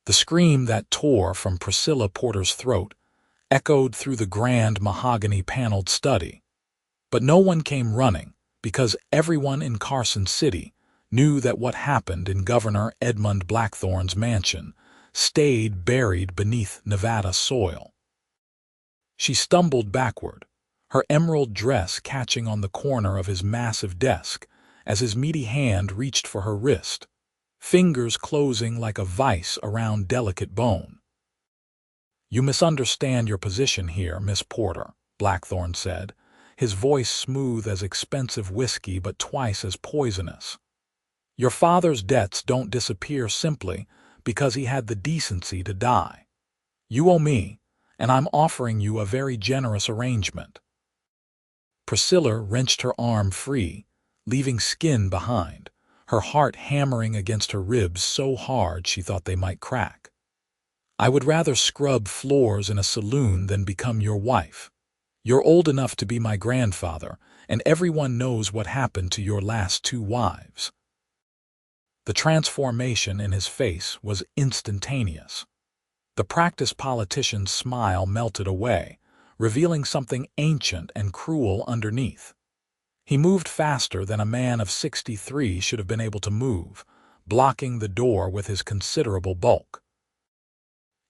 The scream that tore from Priscilla Porter's throat echoed through the grand mahogany-paneled study. But no one came running, because everyone in Carson City knew that what happened in Governor Edmund Blackthorne's mansion stayed buried beneath Nevada soil. She stumbled backward, her emerald dress catching on the corner of his massive desk as his meaty hand reached for her wrist, fingers closing like a vice around delicate bone. "You misunderstand your position here, Miss Porter," Blackthorne said, his voice smooth as expensive whiskey but twice as poisonous. "Your father's debts don't disappear simply because he had the decency to die. You owe me, and I'm offering you a very generous arrangement." Priscilla wrenched her arm free, leaving skin behind, her heart hammering against her ribs so hard she thought they might crack. "I would rather scrub floors in a saloon than become your wife. You're old enough to be my grandfather, and everyone knows what happened to your last two wives." The transformation in his face was instantaneous. The practiced politician's smile melted away, revealing something ancient and cruel underneath. He moved faster than a man of 63 should have been able to move, blocking the door with his considerable bulk.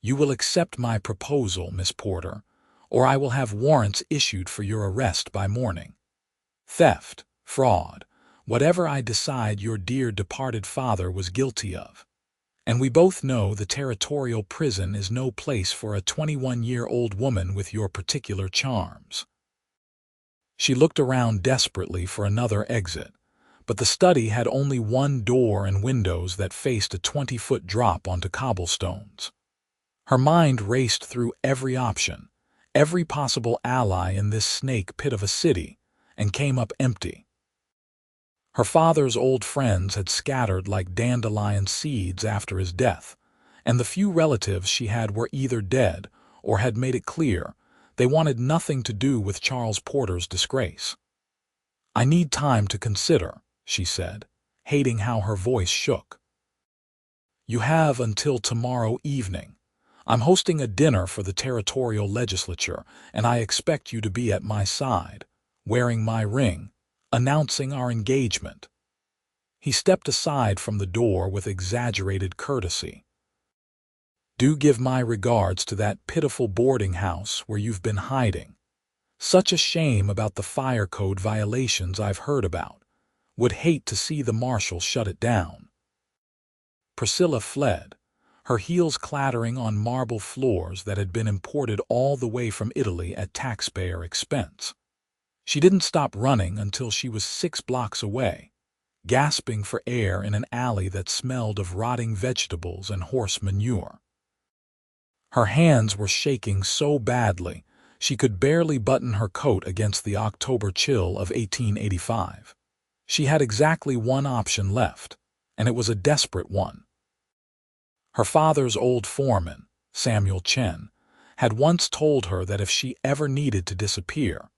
"You will accept my proposal, Miss Porter, or I will have warrants issued for your arrest by morning. Theft, fraud, whatever I decide your dear departed father was guilty of. And we both know the territorial prison is no place for a 21-year-old woman with your particular charms." She looked around desperately for another exit, but the study had only one door and windows that faced a 20-foot drop onto cobblestones. Her mind raced through every option, every possible ally in this snake pit of a city, and came up empty. Her father's old friends had scattered like dandelion seeds after his death, and the few relatives she had were either dead or had made it clear they wanted nothing to do with Charles Porter's disgrace. "I need time to consider," she said, hating how her voice shook. "You have until tomorrow evening. I'm hosting a dinner for the territorial legislature, and I expect you to be at my side, wearing my ring, announcing our engagement." He stepped aside from the door with exaggerated courtesy. "Do give my regards to that pitiful boarding house where you've been hiding. Such a shame about the fire code violations I've heard about. Would hate to see the marshal shut it down." Priscilla fled, her heels clattering on marble floors that had been imported all the way from Italy at taxpayer expense. She didn't stop running until she was 6 blocks away, gasping for air in an alley that smelled of rotting vegetables and horse manure. Her hands were shaking so badly she could barely button her coat against the October chill of 1885. She had exactly one option left, and it was a desperate one. Her father's old foreman, Samuel Chen, had once told her that if she ever needed to disappear,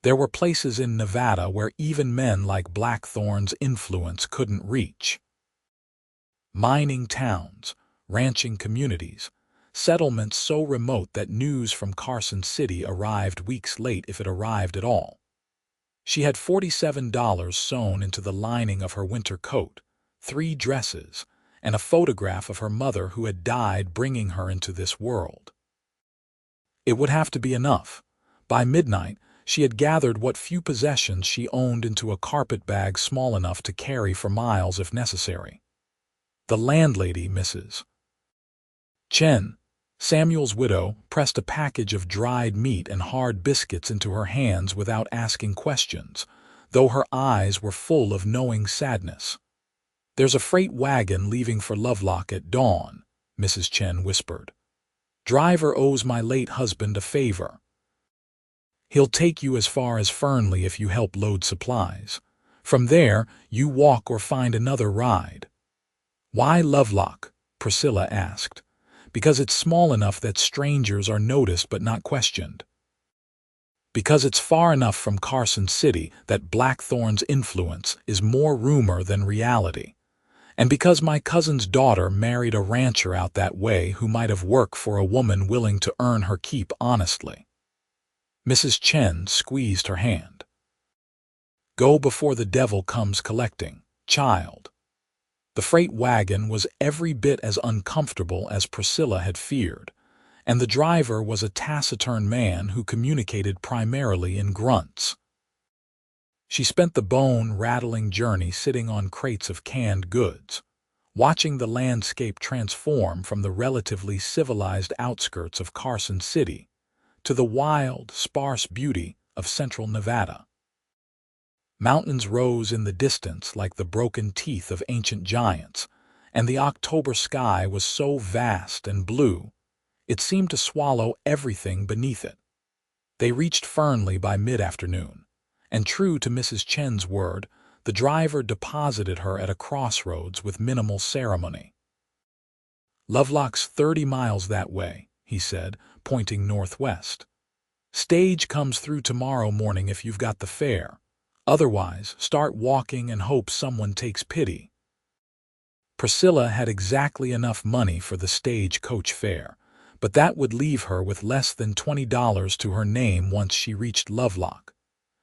there were places in Nevada where even men like Blackthorne's influence couldn't reach. Mining towns, ranching communities, settlements so remote that news from Carson City arrived weeks late if it arrived at all. She had $47 sewn into the lining of her winter coat, 3 dresses, and a photograph of her mother who had died bringing her into this world. It would have to be enough. By midnight, she had gathered what few possessions she owned into a carpet bag small enough to carry for miles if necessary. The landlady, Mrs. Chen, Samuel's widow, pressed a package of dried meat and hard biscuits into her hands without asking questions, though her eyes were full of knowing sadness. "There's a freight wagon leaving for Lovelock at dawn," Mrs. Chen whispered. "Driver owes my late husband a favor. He'll take you as far as Fernley if you help load supplies. From there, you walk or find another ride." "Why Lovelock?" Priscilla asked. "Because it's small enough that strangers are noticed but not questioned. Because it's far enough from Carson City that Blackthorne's influence is more rumor than reality. And because my cousin's daughter married a rancher out that way who might have worked for a woman willing to earn her keep honestly. Mrs. Chen squeezed her hand. Go before the devil comes collecting, child. The freight wagon was every bit as uncomfortable as Priscilla had feared, and the driver was a taciturn man who communicated primarily in grunts. She spent the bone-rattling journey sitting on crates of canned goods, watching the landscape transform from the relatively civilized outskirts of Carson City to the wild, sparse beauty of central Nevada. Mountains rose in the distance like the broken teeth of ancient giants, and the October sky was so vast and blue, it seemed to swallow everything beneath it. They reached Fernley by mid-afternoon, and true to Mrs. Chen's word, the driver deposited her at a crossroads with minimal ceremony. Lovelock's 30 miles that way, he said, pointing northwest. Stage comes through tomorrow morning if you've got the fare. Otherwise, start walking and hope someone takes pity. Priscilla had exactly enough money for the stage coach fare, but that would leave her with less than $20 to her name once she reached Lovelock.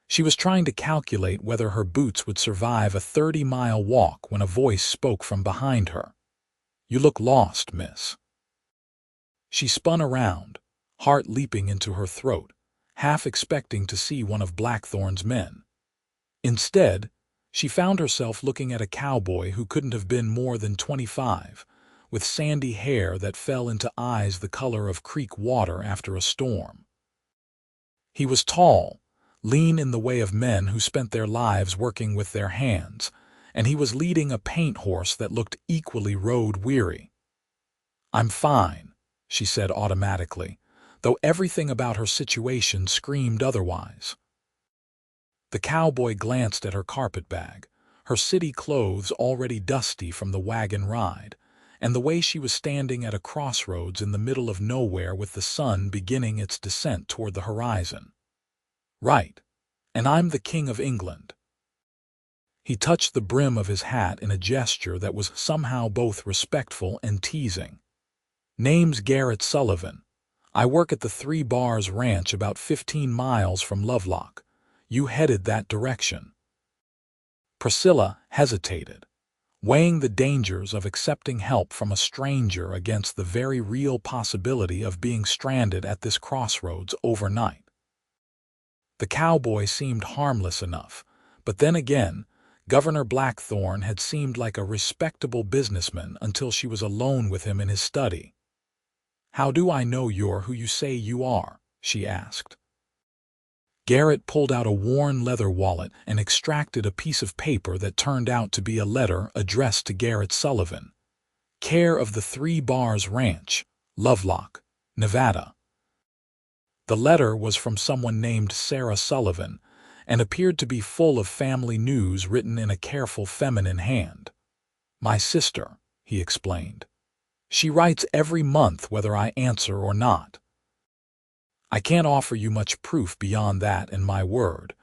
She was trying to calculate whether her boots would survive a 30-mile walk when a voice spoke from behind her. You look lost, miss. She spun around, heart leaping into her throat, half expecting to see one of Blackthorn's men. Instead, she found herself looking at a cowboy who couldn't have been more than 25, with sandy hair that fell into eyes the color of creek water after a storm. He was tall, lean in the way of men who spent their lives working with their hands, and he was leading a paint horse that looked equally road-weary. I'm fine, she said automatically, though everything about her situation screamed otherwise. The cowboy glanced at her carpetbag, her city clothes already dusty from the wagon ride, and the way she was standing at a crossroads in the middle of nowhere with the sun beginning its descent toward the horizon. Right, and I'm the King of England. He touched the brim of his hat in a gesture that was somehow both respectful and teasing. Name's Garrett Sullivan. I work at the 3 Bars Ranch about 15 miles from Lovelock. You headed that direction. Priscilla hesitated, weighing the dangers of accepting help from a stranger against the very real possibility of being stranded at this crossroads overnight. The cowboy seemed harmless enough, but then again, Governor Blackthorn had seemed like a respectable businessman until she was alone with him in his study. How do I know you're who you say you are? She asked. Garrett pulled out a worn leather wallet and extracted a piece of paper that turned out to be a letter addressed to Garrett Sullivan, care of the 3 Bars Ranch, Lovelock, Nevada. The letter was from someone named Sarah Sullivan and appeared to be full of family news written in a careful feminine hand. My sister, he explained. She writes every month whether I answer or not. I can't offer you much proof beyond that and my word,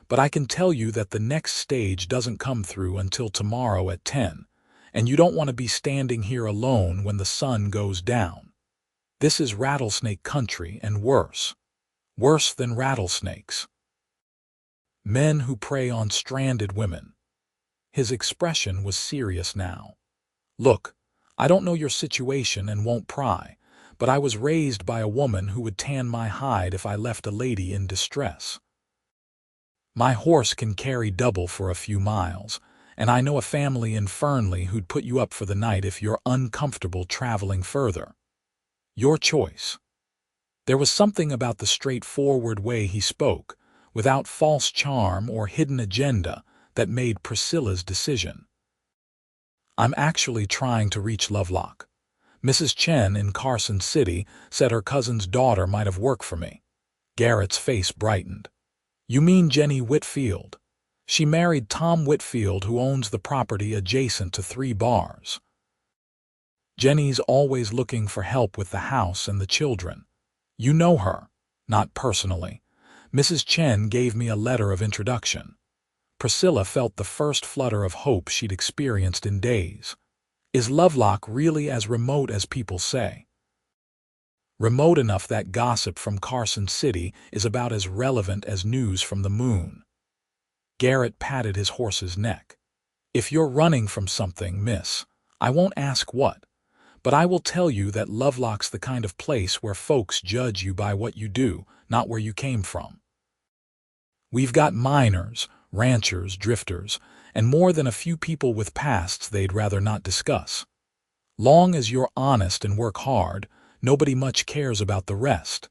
but I can tell you that the next stage doesn't come through until tomorrow at 10, and you don't want to be standing here alone when the sun goes down. This is rattlesnake country and worse. Worse than rattlesnakes. Men who prey on stranded women. His expression was serious now. Look, I don't know your situation and won't pry, but I was raised by a woman who would tan my hide if I left a lady in distress. My horse can carry double for a few miles, and I know a family in Fernley who'd put you up for the night if you're uncomfortable traveling further. Your choice. There was something about the straightforward way he spoke, without false charm or hidden agenda, that made Priscilla's decision. I'm actually trying to reach Lovelock. Mrs. Chen in Carson City said her cousin's daughter might have worked for me. Garrett's face brightened. You mean Jenny Whitfield? She married Tom Whitfield, who owns the property adjacent to 3 Bars. Jenny's always looking for help with the house and the children. You know her. Not personally. Mrs. Chen gave me a letter of introduction. Priscilla felt the first flutter of hope she'd experienced in days. Is Lovelock really as remote as people say? Remote enough that gossip from Carson City is about as relevant as news from the moon. Garrett patted his horse's neck. If you're running from something, miss, I won't ask what, but I will tell you that Lovelock's the kind of place where folks judge you by what you do, not where you came from. We've got miners, ranchers, drifters, and more than a few people with pasts they'd rather not discuss. Long as you're honest and work hard, nobody much cares about the rest.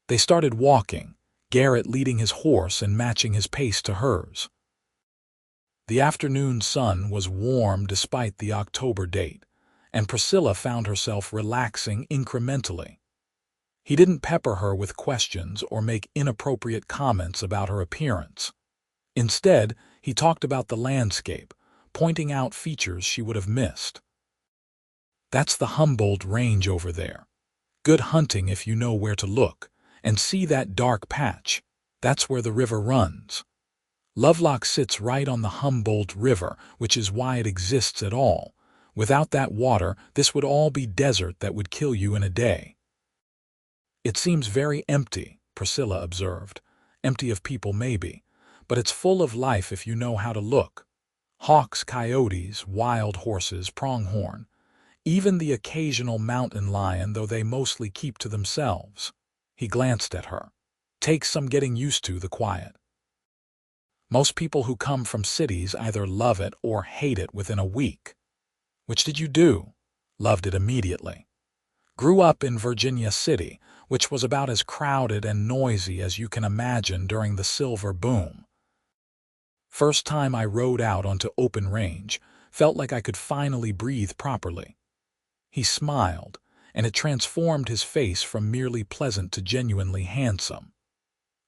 They started walking, Garrett leading his horse and matching his pace to hers. The afternoon sun was warm despite the October date, and Priscilla found herself relaxing incrementally. He didn't pepper her with questions or make inappropriate comments about her appearance. Instead, he talked about the landscape, pointing out features she would have missed. That's the Humboldt Range over there. Good hunting if you know where to look, and see that dark patch. That's where the river runs. Lovelock sits right on the Humboldt River, which is why it exists at all. Without that water, this would all be desert that would kill you in a day. It seems very empty, Priscilla observed. Empty of people maybe, but it's full of life if you know how to look. Hawks, coyotes, wild horses, pronghorn. Even the occasional mountain lion, though they mostly keep to themselves. He glanced at her. Takes some getting used to the quiet. Most people who come from cities either love it or hate it within a week. Which did you do? Loved it immediately. Grew up in Virginia City, which was about as crowded and noisy as you can imagine during the silver boom. First time I rode out onto open range, felt like I could finally breathe properly. He smiled, and it transformed his face from merely pleasant to genuinely handsome.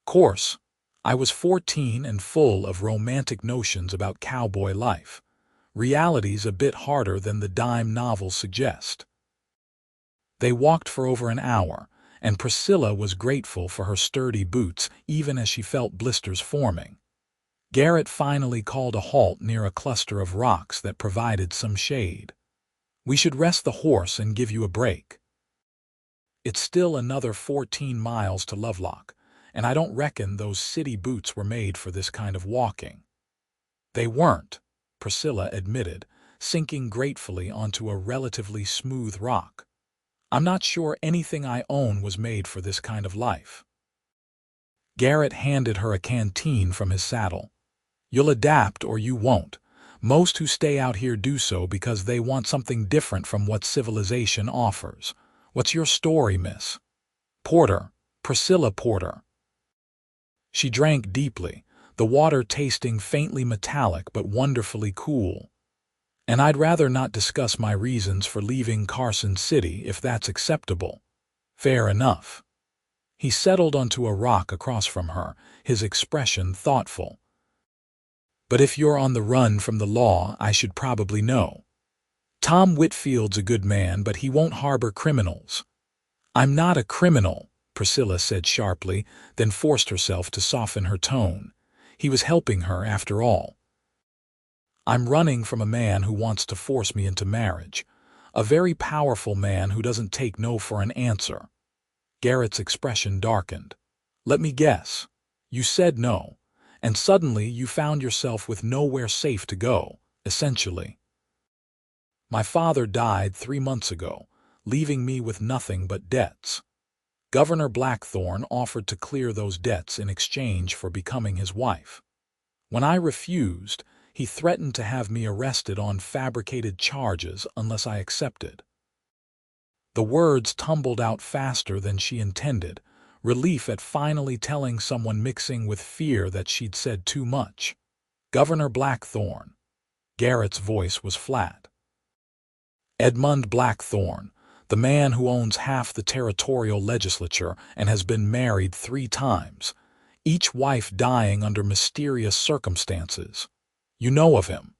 Course, I was 14 and full of romantic notions about cowboy life. Reality's a bit harder than the dime novels suggest. They walked for over an hour, and Priscilla was grateful for her sturdy boots even as she felt blisters forming. Garrett finally called a halt near a cluster of rocks that provided some shade. We should rest the horse and give you a break. It's still another 14 miles to Lovelock, and I don't reckon those city boots were made for this kind of walking. They weren't, Priscilla admitted, sinking gratefully onto a relatively smooth rock. I'm not sure anything I own was made for this kind of life. Garrett handed her a canteen from his saddle. You'll adapt or you won't. Most who stay out here do so because they want something different from what civilization offers. What's your story, miss? Porter, Priscilla Porter. She drank deeply, the water tasting faintly metallic but wonderfully cool. And I'd rather not discuss my reasons for leaving Carson City if that's acceptable. Fair enough. He settled onto a rock across from her, his expression thoughtful. But if you're on the run from the law, I should probably know. Tom Whitfield's a good man, but he won't harbor criminals. I'm not a criminal, Priscilla said sharply, then forced herself to soften her tone. He was helping her after all. I'm running from a man who wants to force me into marriage. A very powerful man who doesn't take no for an answer. Garrett's expression darkened. Let me guess. You said no. And suddenly you found yourself with nowhere safe to go, essentially. My father died 3 months ago, leaving me with nothing but debts. Governor Blackthorne offered to clear those debts in exchange for becoming his wife. When I refused, he threatened to have me arrested on fabricated charges unless I accepted. The words tumbled out faster than she intended, relief at finally telling someone mixing with fear that she'd said too much. Governor Blackthorne. Garrett's voice was flat. Edmund Blackthorne, the man who owns half the territorial legislature and has been married 3 times, each wife dying under mysterious circumstances. You know of him.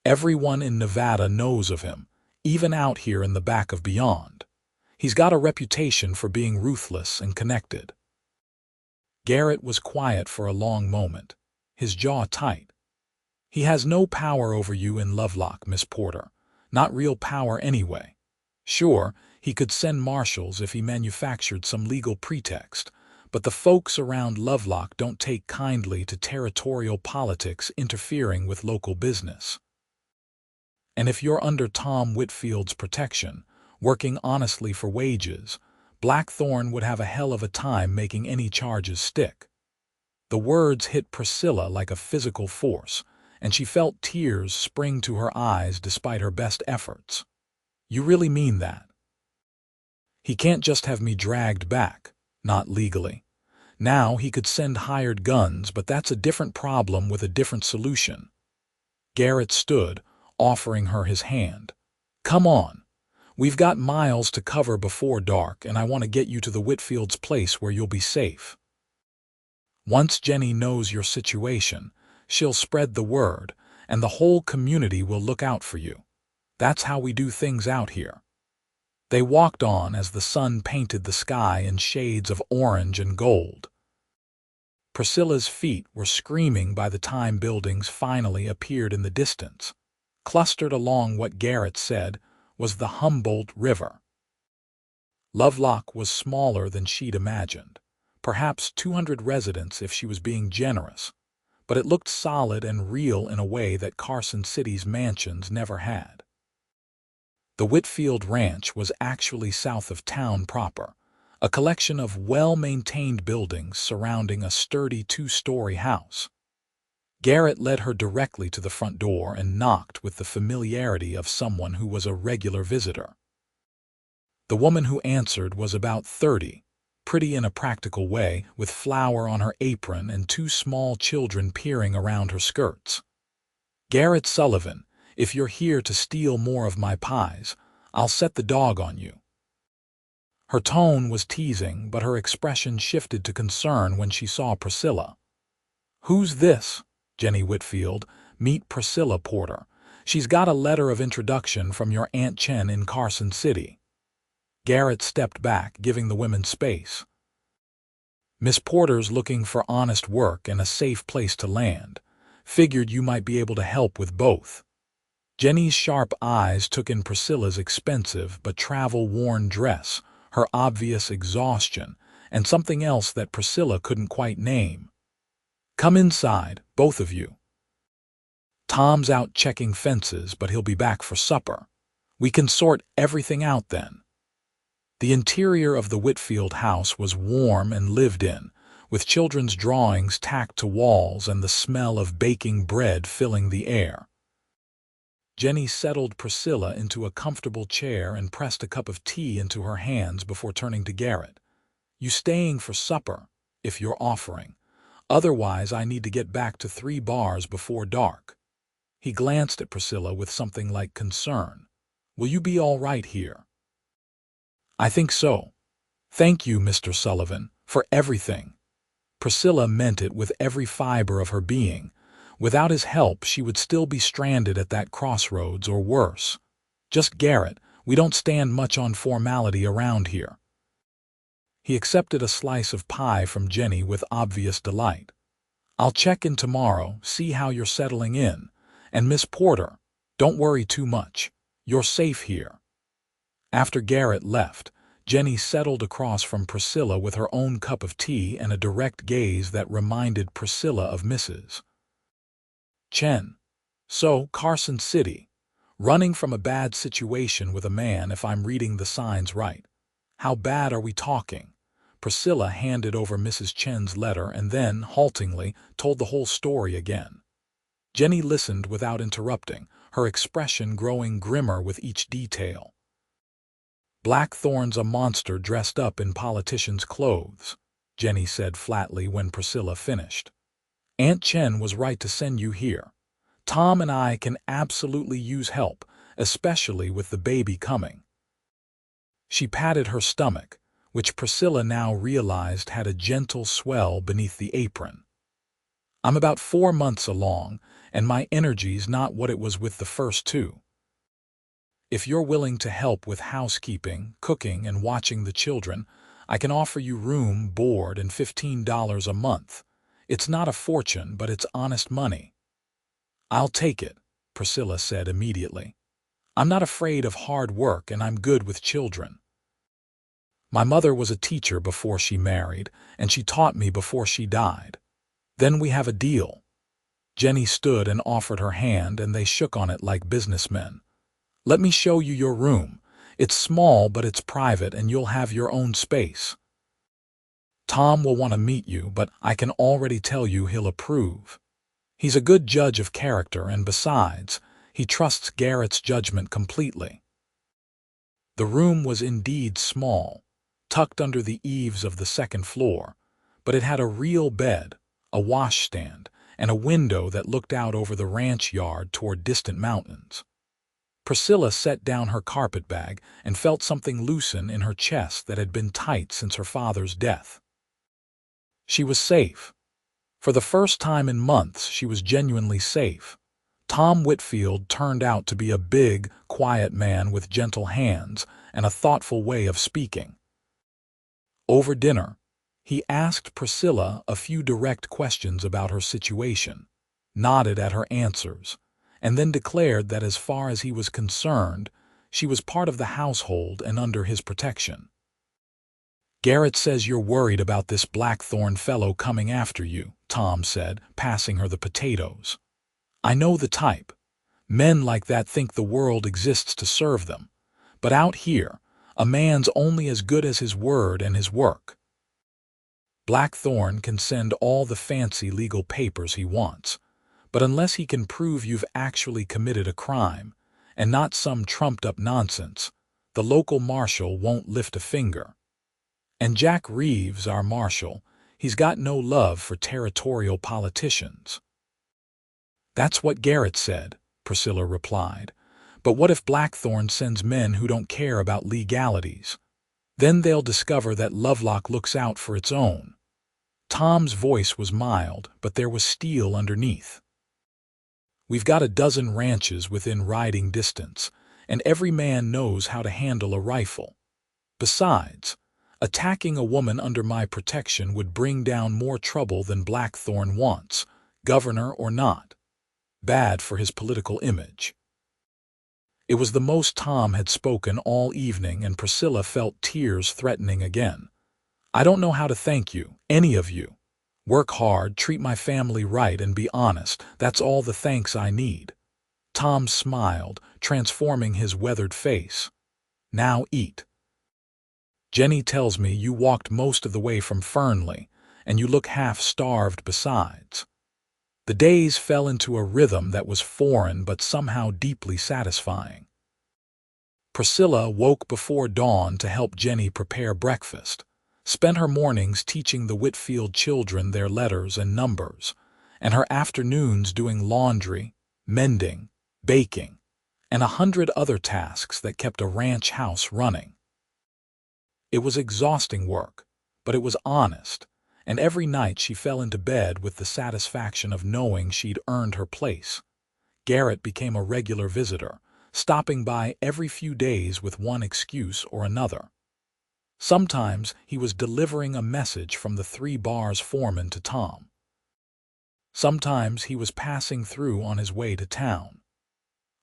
Everyone in Nevada knows of him, even out here in the back of beyond. He's got a reputation for being ruthless and connected. Garrett was quiet for a long moment, his jaw tight. He has no power over you in Lovelock, Miss Porter. Not real power anyway. Sure, he could send marshals if he manufactured some legal pretext, but the folks around Lovelock don't take kindly to territorial politics interfering with local business. And if you're under Tom Whitfield's protection, working honestly for wages, Blackthorn would have a hell of a time making any charges stick. The words hit Priscilla like a physical force, and she felt tears spring to her eyes despite her best efforts. You really mean that? He can't just have me dragged back, not legally. Now he could send hired guns, but that's a different problem with a different solution. Garrett stood, offering her his hand. Come on. We've got miles to cover before dark, and I want to get you to the Whitfields' place where you'll be safe. Once Jenny knows your situation, she'll spread the word, and the whole community will look out for you. That's how we do things out here. They walked on as the sun painted the sky in shades of orange and gold. Priscilla's feet were screaming by the time buildings finally appeared in the distance. Clustered along what Garrett said was the Humboldt River. Lovelock was smaller than she'd imagined, perhaps 200 residents if she was being generous, but it looked solid and real in a way that Carson City's mansions never had. The Whitfield Ranch was actually south of town proper, a collection of well-maintained buildings surrounding a sturdy two-story house. Garrett led her directly to the front door and knocked with the familiarity of someone who was a regular visitor. The woman who answered was about 30, pretty in a practical way, with flour on her apron and two small children peering around her skirts. Garrett Sullivan, if you're here to steal more of my pies, I'll set the dog on you. Her tone was teasing, but her expression shifted to concern when she saw Priscilla. Who's this? Jenny Whitfield. Meet Priscilla Porter. She's got a letter of introduction from your Aunt Chen in Carson City. Garrett stepped back, giving the women space. Miss Porter's looking for honest work and a safe place to land. Figured you might be able to help with both. Jenny's sharp eyes took in Priscilla's expensive but travel-worn dress, her obvious exhaustion, and something else that Priscilla couldn't quite name. Come inside, both of you. Tom's out checking fences, but he'll be back for supper. We can sort everything out then. The interior of the Whitfield house was warm and lived in, with children's drawings tacked to walls and the smell of baking bread filling the air. Jenny settled Priscilla into a comfortable chair and pressed a cup of tea into her hands before turning to Garrett. You staying for supper, if you're offering. Otherwise, I need to get back to 3 bars before dark. He glanced at Priscilla with something like concern. Will you be all right here? I think so. Thank you, Mr. Sullivan, for everything. Priscilla meant it with every fiber of her being. Without his help, she would still be stranded at that crossroads or worse. Just Garrett, we don't stand much on formality around here. He accepted a slice of pie from Jenny with obvious delight. I'll check in tomorrow, see how you're settling in. And Miss Porter, don't worry too much. You're safe here. After Garrett left, Jenny settled across from Priscilla with her own cup of tea and a direct gaze that reminded Priscilla of Mrs. Chen. So, Carson City. Running from a bad situation with a man, if I'm reading the signs right. How bad are we talking? Priscilla handed over Mrs. Chen's letter and then, haltingly, told the whole story again. Jenny listened without interrupting, her expression growing grimmer with each detail. Blackthorn's a monster dressed up in politician's clothes, Jenny said flatly when Priscilla finished. Aunt Chen was right to send you here. Tom and I can absolutely use help, especially with the baby coming. She patted her stomach, which Priscilla now realized had a gentle swell beneath the apron. I'm about 4 months along, and my energy's not what it was with the first 2. If you're willing to help with housekeeping, cooking, and watching the children, I can offer you room, board, and $15 a month. It's not a fortune, but it's honest money. I'll take it, Priscilla said immediately. I'm not afraid of hard work and I'm good with children. My mother was a teacher before she married, and she taught me before she died. Then we have a deal." Jenny stood and offered her hand, and they shook on it like businessmen. "Let me show you your room. It's small, but it's private, and you'll have your own space. Tom will want to meet you, but I can already tell you he'll approve. He's a good judge of character, and besides, he trusts Garrett's judgment completely." The room was indeed small, tucked under the eaves of the second floor, but it had a real bed, a washstand, and a window that looked out over the ranch yard toward distant mountains. Priscilla set down her carpetbag and felt something loosen in her chest that had been tight since her father's death. She was safe. For the first time in months, she was genuinely safe. Tom Whitfield turned out to be a big, quiet man with gentle hands and a thoughtful way of speaking. Over dinner, he asked Priscilla a few direct questions about her situation, nodded at her answers, and then declared that as far as he was concerned, she was part of the household and under his protection. "Garrett says you're worried about this Blackthorn fellow coming after you," Tom said, passing her the potatoes. "I know the type. Men like that think the world exists to serve them. But out here, a man's only as good as his word and his work. Blackthorn can send all the fancy legal papers he wants, but unless he can prove you've actually committed a crime, and not some trumped-up nonsense, the local marshal won't lift a finger. And Jack Reeves, our marshal, he's got no love for territorial politicians." "That's what Garrett said," Priscilla replied. "But what if Blackthorn sends men who don't care about legalities? Then they'll discover that Lovelock looks out for its own." Tom's voice was mild, but there was steel underneath. "We've got a dozen ranches within riding distance, and every man knows how to handle a rifle. Besides, attacking a woman under my protection would bring down more trouble than Blackthorn wants, governor or not. Bad for his political image." It was the most Tom had spoken all evening, and Priscilla felt tears threatening again. "I don't know how to thank you, any of you. Work hard, treat my family right, and be honest. That's all the thanks I need." Tom smiled, transforming his weathered face. "Now eat. Jenny tells me you walked most of the way from Fernley, and you look half-starved besides." The days fell into a rhythm that was foreign but somehow deeply satisfying. Priscilla woke before dawn to help Jenny prepare breakfast, spent her mornings teaching the Whitfield children their letters and numbers, and her afternoons doing laundry, mending, baking, and 100 other tasks that kept a ranch house running. It was exhausting work, but it was honest, and every night she fell into bed with the satisfaction of knowing she'd earned her place. Garrett became a regular visitor, stopping by every few days with one excuse or another. Sometimes he was delivering a message from the 3 Bars foreman to Tom. Sometimes he was passing through on his way to town.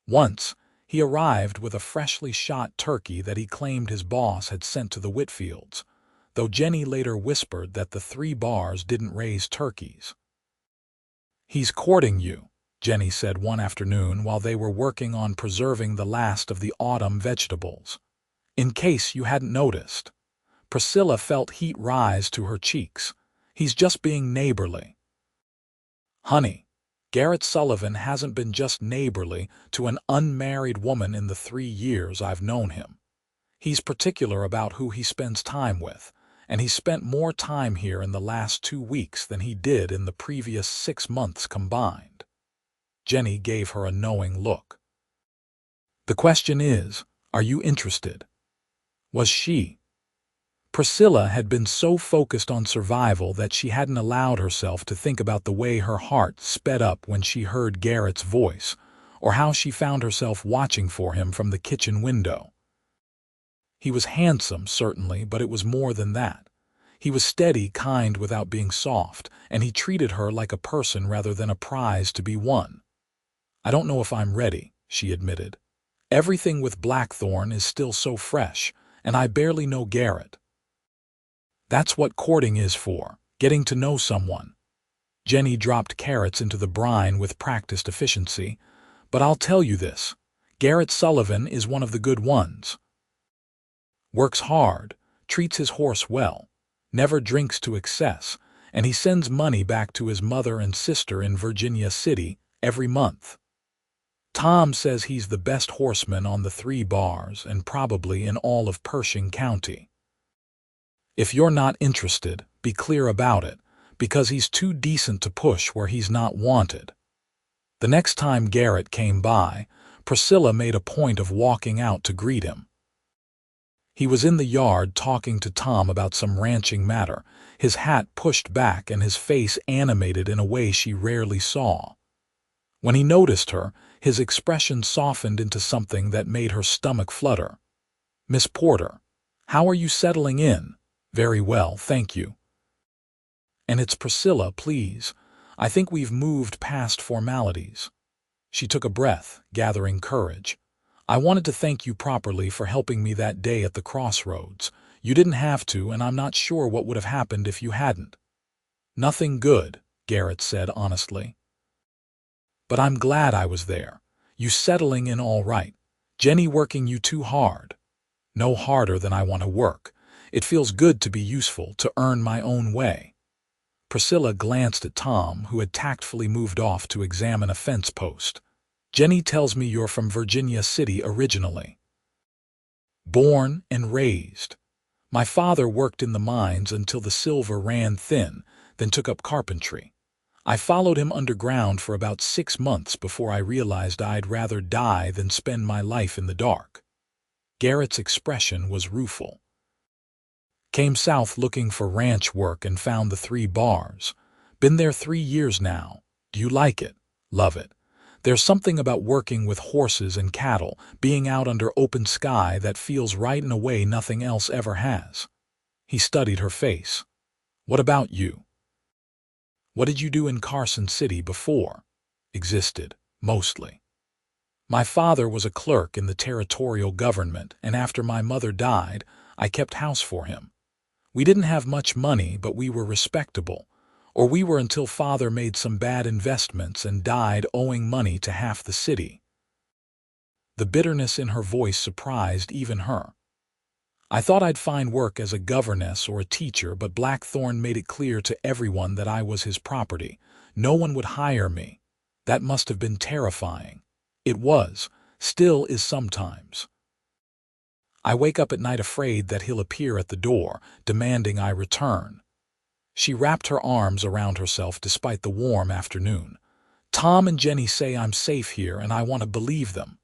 Once, he arrived with a freshly shot turkey that he claimed his boss had sent to the Whitfields, though Jenny later whispered that the 3 Bars didn't raise turkeys. "He's courting you," Jenny said one afternoon while they were working on preserving the last of the autumn vegetables. "In case you hadn't noticed." Priscilla felt heat rise to her cheeks. "He's just being neighborly." "Honey, Garrett Sullivan hasn't been just neighborly to an unmarried woman in the 3 years I've known him. He's particular about who he spends time with, and he's spent more time here in the last 2 weeks than he did in the previous 6 months combined." Jenny gave her a knowing look. "The question is, are you interested?" Was she? Priscilla had been so focused on survival that she hadn't allowed herself to think about the way her heart sped up when she heard Garrett's voice, or how she found herself watching for him from the kitchen window. He was handsome, certainly, but it was more than that. He was steady, kind without being soft, and he treated her like a person rather than a prize to be won. "I don't know if I'm ready," she admitted. Everything with Blackthorn is still so fresh, and I barely know Garrett. That's what courting is for, getting to know someone. Jenny dropped carrots into the brine with practiced efficiency, but I'll tell you this, Garrett Sullivan is one of the good ones. Works hard, treats his horse well, never drinks to excess, and he sends money back to his mother and sister in Virginia City every month. Tom says he's the best horseman on the 3 bars and probably in all of Pershing County. If you're not interested, be clear about it, because he's too decent to push where he's not wanted. The next time Garrett came by, Priscilla made a point of walking out to greet him. He was in the yard talking to Tom about some ranching matter, his hat pushed back and his face animated in a way she rarely saw. When he noticed her, his expression softened into something that made her stomach flutter. "Miss Porter, how are you settling in?" "Very well, thank you." "And it's Priscilla, please. I think we've moved past formalities." She took a breath, gathering courage. "I wanted to thank you properly for helping me that day at the crossroads. You didn't have to, and I'm not sure what would have happened if you hadn't." "Nothing good," Garrett said honestly. "But I'm glad I was there. You settling in all right. Jenny working you too hard?" "No harder than I want to work. It feels good to be useful, to earn my own way." Priscilla glanced at Tom, who had tactfully moved off to examine a fence post. "Jenny tells me you're from Virginia City originally." "Born and raised. My father worked in the mines until the silver ran thin, then took up carpentry. I followed him underground for about 6 months before I realized I'd rather die than spend my life in the dark." Garrett's expression was rueful. "Came south looking for ranch work and found the 3 bars. Been there 3 years now. Do you like it?" "Love it. There's something about working with horses and cattle, being out under open sky, that feels right in a way nothing else ever has." He studied her face. "What about you? What did you do in Carson City before?" "Existed, mostly. My father was a clerk in the territorial government, and after my mother died, I kept house for him. We didn't have much money, but we were respectable, or we were until father made some bad investments and died owing money to half the city." The bitterness in her voice surprised even her. "I thought I'd find work as a governess or a teacher, but Blackthorn made it clear to everyone that I was his property. No one would hire me. That must have been terrifying." "It was, still is sometimes. I wake up at night afraid that he'll appear at the door, demanding I return." She wrapped her arms around herself despite the warm afternoon. "Tom and Jenny say I'm safe here, and I want to believe them."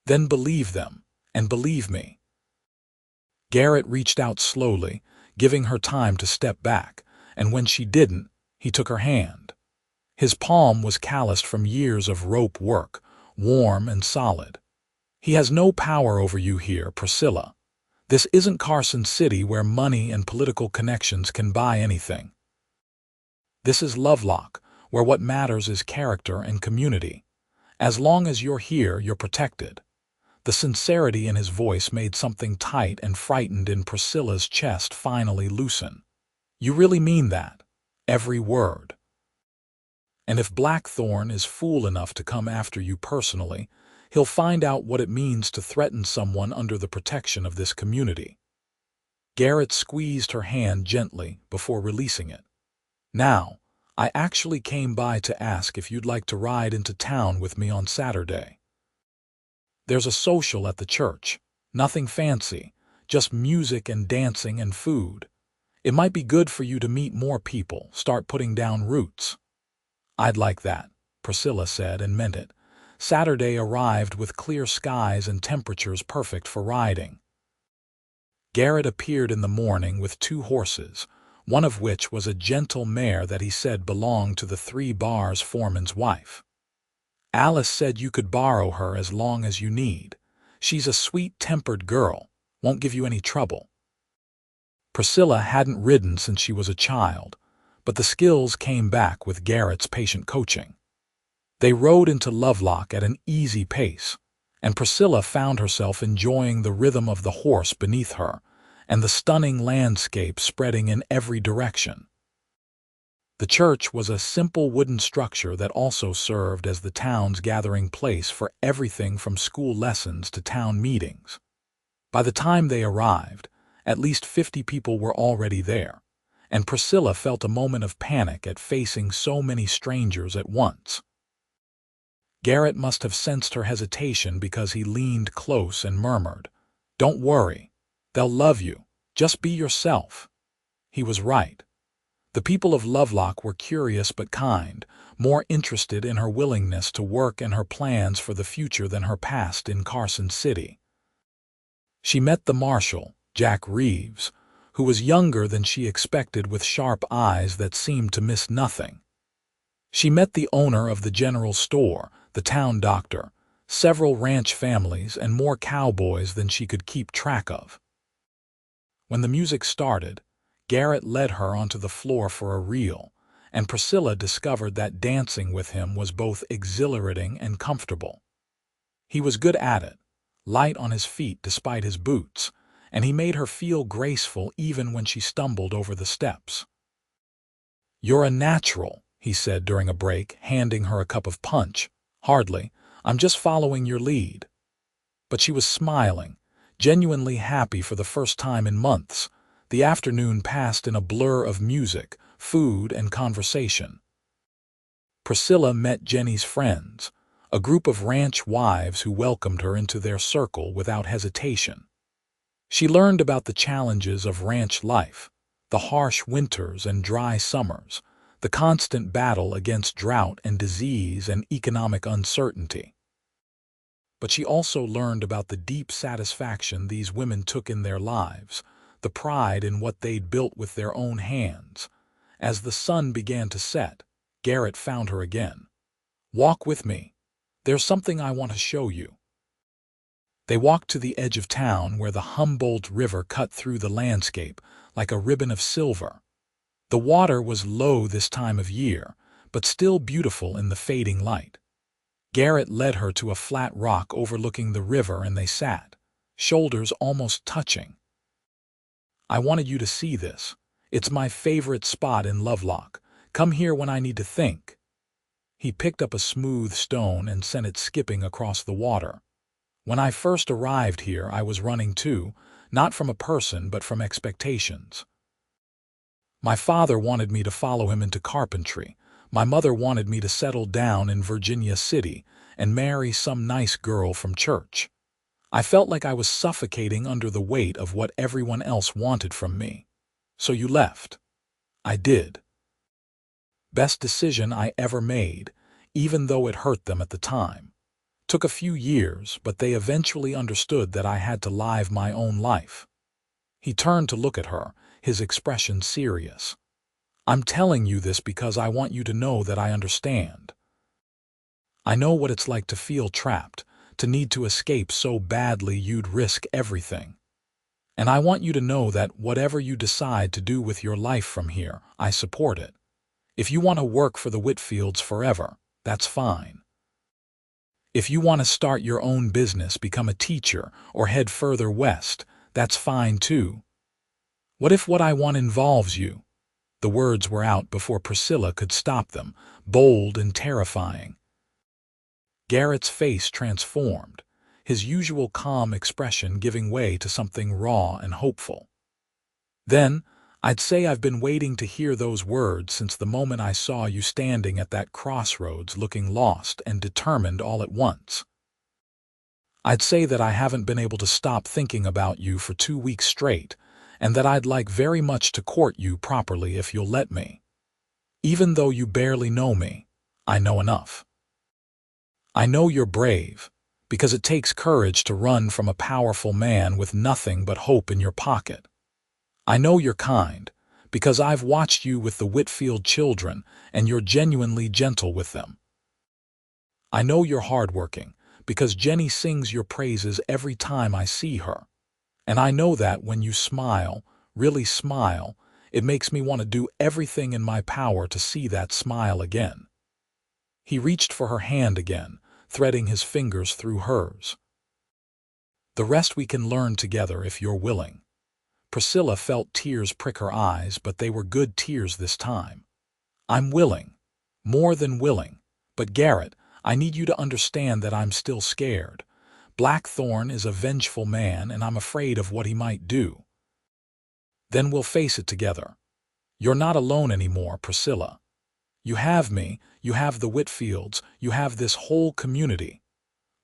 "Then believe them, and believe me." Garrett reached out slowly, giving her time to step back, and when she didn't, he took her hand. His palm was calloused from years of rope work, warm and solid. "He has no power over you here, Priscilla. This isn't Carson City where money and political connections can buy anything. This is Lovelock, where what matters is character and community. As long as you're here, you're protected." The sincerity in his voice made something tight and frightened in Priscilla's chest finally loosen. "You really mean that? Every word? And if Blackthorn is fool enough to come after you personally, he'll find out what it means to threaten someone under the protection of this community." Garrett squeezed her hand gently before releasing it. "Now, I actually came by to ask if you'd like to ride into town with me on Saturday. There's a social at the church. Nothing fancy, just music and dancing and food. It might be good for you to meet more people, start putting down roots." "I'd like that," Priscilla said, and meant it. Saturday arrived with clear skies and temperatures perfect for riding. Garrett appeared in the morning with 2 horses, one of which was a gentle mare that he said belonged to the 3 bars foreman's wife. "Alice said you could borrow her as long as you need. She's a sweet-tempered girl, won't give you any trouble." Priscilla hadn't ridden since she was a child, but the skills came back with Garrett's patient coaching. They rode into Lovelock at an easy pace. and Priscilla found herself enjoying the rhythm of the horse beneath her and the stunning landscape spreading in every direction. The church was a simple wooden structure that also served as the town's gathering place for everything from school lessons to town meetings. By the time they arrived, at least 50 people were already there, and Priscilla felt a moment of panic at facing so many strangers at once. Garrett must have sensed her hesitation because he leaned close and murmured, "Don't worry. They'll love you. Just be yourself." He was right. The people of Lovelock were curious but kind, more interested in her willingness to work and her plans for the future than her past in Carson City. She met the marshal, Jack Reeves, who was younger than she expected with sharp eyes that seemed to miss nothing. She met the owner of the general store, the town doctor, several ranch families, and more cowboys than she could keep track of. When the music started, Garrett led her onto the floor for a reel, and Priscilla discovered that dancing with him was both exhilarating and comfortable. He was good at it, light on his feet despite his boots, and he made her feel graceful even when she stumbled over the steps. "You're a natural," he said during a break, handing her a cup of punch. "Hardly. I'm just following your lead." But she was smiling, genuinely happy for the first time in months. The afternoon passed in a blur of music, food, and conversation. Priscilla met Jenny's friends, a group of ranch wives who welcomed her into their circle without hesitation. She learned about the challenges of ranch life, the harsh winters and dry summers, the constant battle against drought and disease and economic uncertainty. But she also learned about the deep satisfaction these women took in their lives, the pride in what they'd built with their own hands. As the sun began to set, Garrett found her again. "Walk with me. There's something I want to show you." They walked to the edge of town where the Humboldt River cut through the landscape like a ribbon of silver. The water was low this time of year, but still beautiful in the fading light. Garrett led her to a flat rock overlooking the river, and they sat, shoulders almost touching. "I wanted you to see this. It's my favorite spot in Lovelock. Come here when I need to think." He picked up a smooth stone and sent it skipping across the water. "When I first arrived here, I was running too, not from a person but from expectations. My father wanted me to follow him into carpentry. My mother wanted me to settle down in Virginia City and marry some nice girl from church. I felt like I was suffocating under the weight of what everyone else wanted from me. So you left." "I did. Best decision I ever made, even though it hurt them at the time. Took a few years, but they eventually understood that I had to live my own life." He turned to look at her, his expression serious. "I'm telling you this because I want you to know that I understand. I know what it's like to feel trapped, to need to escape so badly you'd risk everything. And I want you to know that whatever you decide to do with your life from here, I support it. If you want to work for the Whitfields forever, that's fine. If you want to start your own business, become a teacher, or head further west, that's fine too. What if what I want involves you?" The words were out before Priscilla could stop them, bold and terrifying. Garrett's face transformed, his usual calm expression giving way to something raw and hopeful. "Then, I'd say I've been waiting to hear those words since the moment I saw you standing at that crossroads looking lost and determined all at once. I'd say that I haven't been able to stop thinking about you for 2 weeks straight, and that I'd like very much to court you properly if you'll let me. Even though you barely know me, I know enough. I know you're brave, because it takes courage to run from a powerful man with nothing but hope in your pocket. I know you're kind, because I've watched you with the Whitfield children, and you're genuinely gentle with them. I know you're hardworking, because Jenny sings your praises every time I see her. And I know that when you smile, really smile, it makes me want to do everything in my power to see that smile again." He reached for her hand again, threading his fingers through hers. The rest we can learn together if you're willing." Priscilla felt tears prick her eyes, but they were good tears this time. "I'm willing. More than willing. But Garrett, I need you to understand that I'm still scared. Blackthorn is a vengeful man, and I'm afraid of what he might do." "Then we'll face it together. You're not alone anymore, Priscilla. You have me, you have the Whitfields, you have this whole community.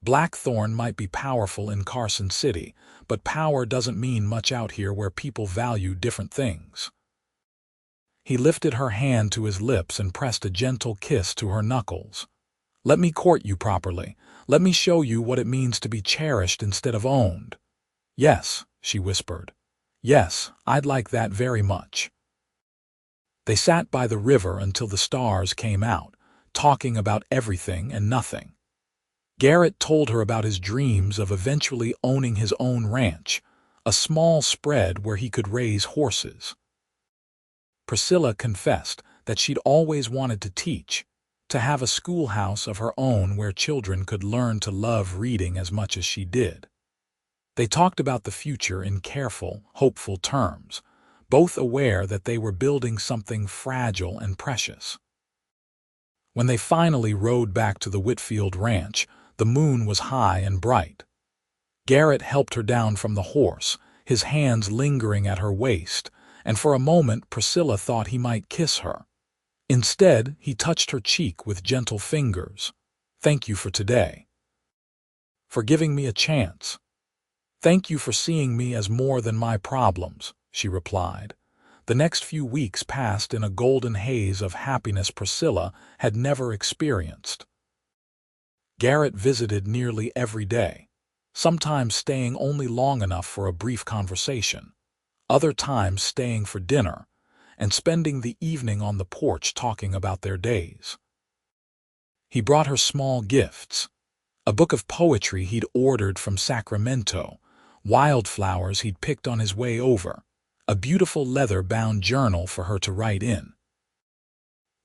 Blackthorn might be powerful in Carson City, but power doesn't mean much out here where people value different things." He lifted her hand to his lips and pressed a gentle kiss to her knuckles. "Let me court you properly. Let me show you what it means to be cherished instead of owned." "Yes," she whispered. "Yes, I'd like that very much." They sat by the river until the stars came out, talking about everything and nothing. Garrett told her about his dreams of eventually owning his own ranch, a small spread where he could raise horses. Priscilla confessed that she'd always wanted to teach, to have a schoolhouse of her own where children could learn to love reading as much as she did. They talked about the future in careful, hopeful terms, both aware that they were building something fragile and precious. When they finally rode back to the Whitfield ranch, the moon was high and bright. Garrett helped her down from the horse, his hands lingering at her waist, and for a moment Priscilla thought he might kiss her. Instead, he touched her cheek with gentle fingers. "Thank you for today. For giving me a chance. Thank you for seeing me as more than my problems," she replied. The next few weeks passed in a golden haze of happiness Priscilla had never experienced. Garrett visited nearly every day, sometimes staying only long enough for a brief conversation, other times staying for dinner, and spending the evening on the porch talking about their days. He brought her small gifts, a book of poetry he'd ordered from Sacramento, wildflowers he'd picked on his way over, a beautiful leather-bound journal for her to write in.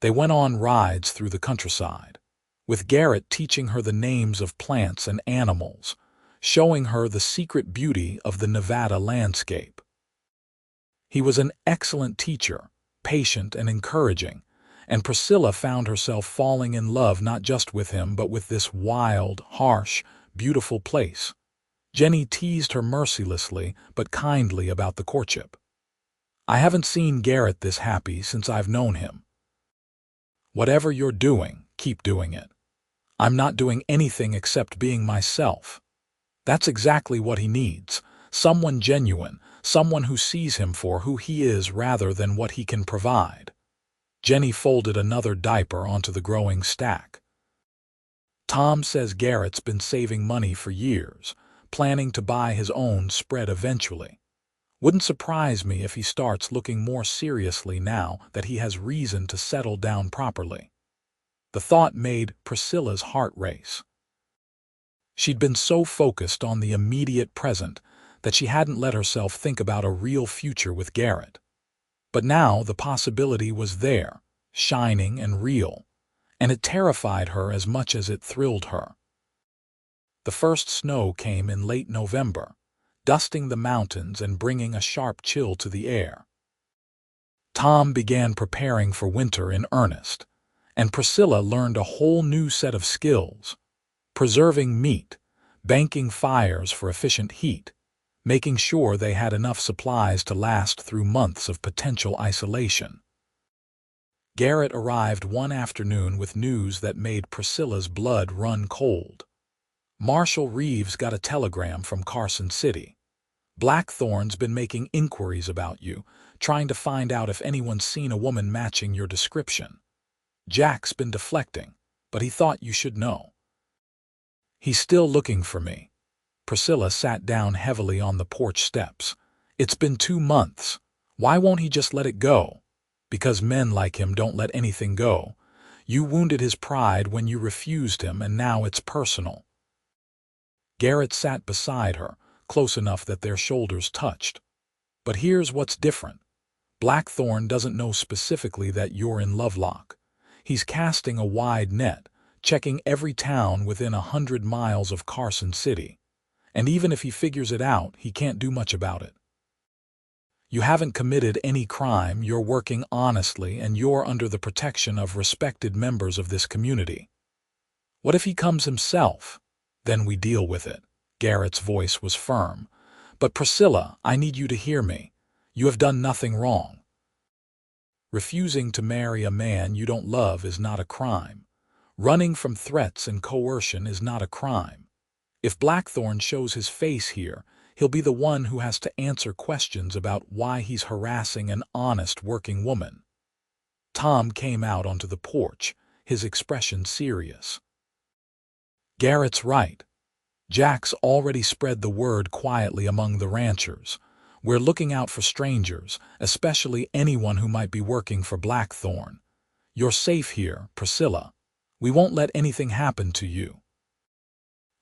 They went on rides through the countryside, with Garrett teaching her the names of plants and animals, showing her the secret beauty of the Nevada landscape. He was an excellent teacher, patient and encouraging, and Priscilla found herself falling in love not just with him but with this wild, harsh, beautiful place. Jenny teased her mercilessly but kindly about the courtship. "I haven't seen Garrett this happy since I've known him." "Whatever you're doing, keep doing it. I'm not doing anything except being myself." That's exactly what he needs, someone genuine, someone who sees him for who he is rather than what he can provide. Jenny folded another diaper onto the growing stack. "Tom says Garrett's been saving money for years, planning to buy his own spread eventually. Wouldn't surprise me if he starts looking more seriously now that he has reason to settle down properly." The thought made Priscilla's heart race. She'd been so focused on the immediate present that she hadn't let herself think about a real future with Garrett. But now the possibility was there, shining and real, and it terrified her as much as it thrilled her. The first snow came in late November, dusting the mountains and bringing a sharp chill to the air. Tom began preparing for winter in earnest, and Priscilla learned a whole new set of skills: preserving meat, banking fires for efficient heat, making sure they had enough supplies to last through months of potential isolation. Garrett arrived one afternoon with news that made Priscilla's blood run cold. "Marshal Reeves got a telegram from Carson City. Blackthorn's been making inquiries about you, trying to find out if anyone's seen a woman matching your description. Jack's been deflecting, but he thought you should know. He's still looking for me." Priscilla sat down heavily on the porch steps. "It's been 2 months. Why won't he just let it go?" "Because men like him don't let anything go. You wounded his pride when you refused him, and now it's personal." Garrett sat beside her, close enough that their shoulders touched. "But here's what's different. Blackthorn doesn't know specifically that you're in Lovelock. He's casting a wide net, checking every town within 100 miles of Carson City. And even if he figures it out, he can't do much about it. You haven't committed any crime, you're working honestly, and you're under the protection of respected members of this community. What if he comes himself? Then we deal with it. Garrett's voice was firm. But Priscilla, I need you to hear me. You have done nothing wrong. Refusing to marry a man you don't love is not a crime. Running from threats and coercion is not a crime. If Blackthorn shows his face here, he'll be the one who has to answer questions about why he's harassing an honest working woman. Tom came out onto the porch, his expression serious. Garrett's right. Jack's already spread the word quietly among the ranchers. We're looking out for strangers, especially anyone who might be working for Blackthorn. You're safe here, Priscilla. We won't let anything happen to you.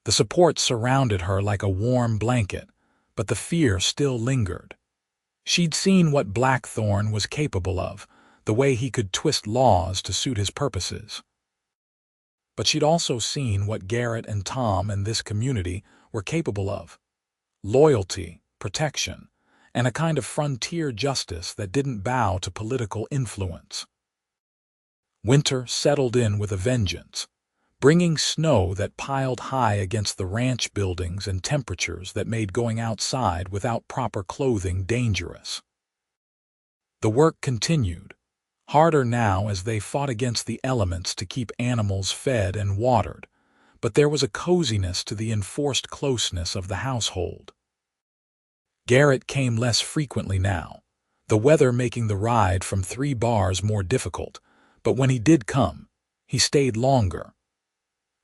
The support surrounded her like a warm blanket, but the fear still lingered. She'd seen what Blackthorn was capable of, the way he could twist laws to suit his purposes. But she'd also seen what Garrett and Tom and this community were capable of. Loyalty, protection, and a kind of frontier justice that didn't bow to political influence. Winter settled in with a vengeance, bringing snow that piled high against the ranch buildings and temperatures that made going outside without proper clothing dangerous. The work continued, harder now as they fought against the elements to keep animals fed and watered, but there was a coziness to the enforced closeness of the household. Garrett came less frequently now, the weather making the ride from 3 bars more difficult, but when he did come, he stayed longer.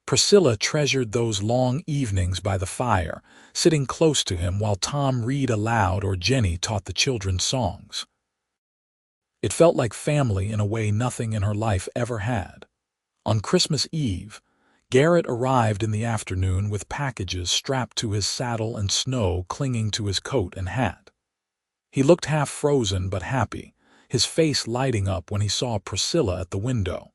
Priscilla treasured those long evenings by the fire, sitting close to him while Tom read aloud or Jenny taught the children songs. It felt like family in a way nothing in her life ever had. On Christmas Eve, Garrett arrived in the afternoon with packages strapped to his saddle and snow clinging to his coat and hat. He looked half frozen but happy, his face lighting up when he saw Priscilla at the window.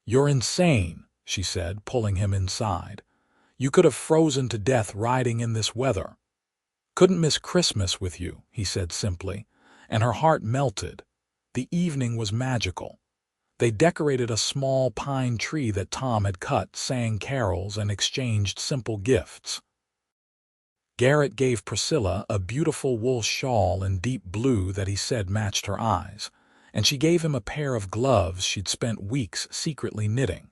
"You're insane," she said, pulling him inside. "You could have frozen to death riding in this weather." "Couldn't miss Christmas with you," he said simply, and her heart melted. The evening was magical. They decorated a small pine tree that Tom had cut, sang carols, and exchanged simple gifts. Garrett gave Priscilla a beautiful wool shawl in deep blue that he said matched her eyes, and she gave him a pair of gloves she'd spent weeks secretly knitting.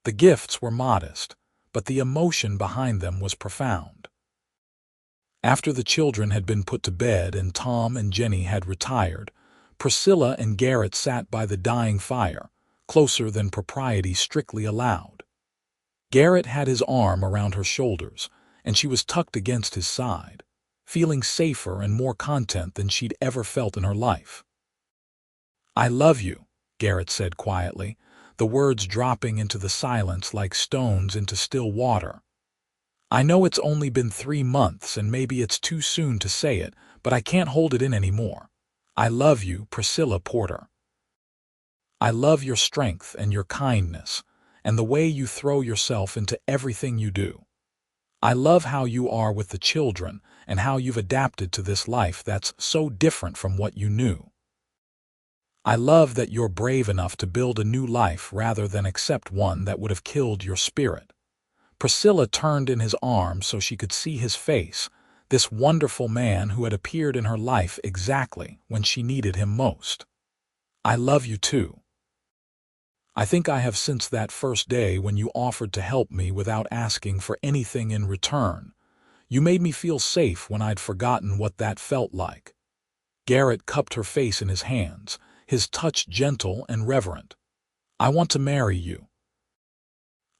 The gifts were modest, but the emotion behind them was profound. After the children had been put to bed and Tom and Jenny had retired, Priscilla and Garrett sat by the dying fire, closer than propriety strictly allowed. Garrett had his arm around her shoulders, and she was tucked against his side, feeling safer and more content than she'd ever felt in her life. "I love you," Garrett said quietly, the words dropping into the silence like stones into still water. "I know it's only been 3 months and maybe it's too soon to say it, but I can't hold it in anymore. I love you, Priscilla Porter. I love your strength and your kindness, and the way you throw yourself into everything you do. I love how you are with the children and how you've adapted to this life that's so different from what you knew. I love that you're brave enough to build a new life rather than accept one that would have killed your spirit." Priscilla turned in his arms so she could see his face, this wonderful man who had appeared in her life exactly when she needed him most. "I love you too. I think I have since that first day when you offered to help me without asking for anything in return. You made me feel safe when I'd forgotten what that felt like." Garrett cupped her face in his hands, his touch gentle and reverent. "I want to marry you.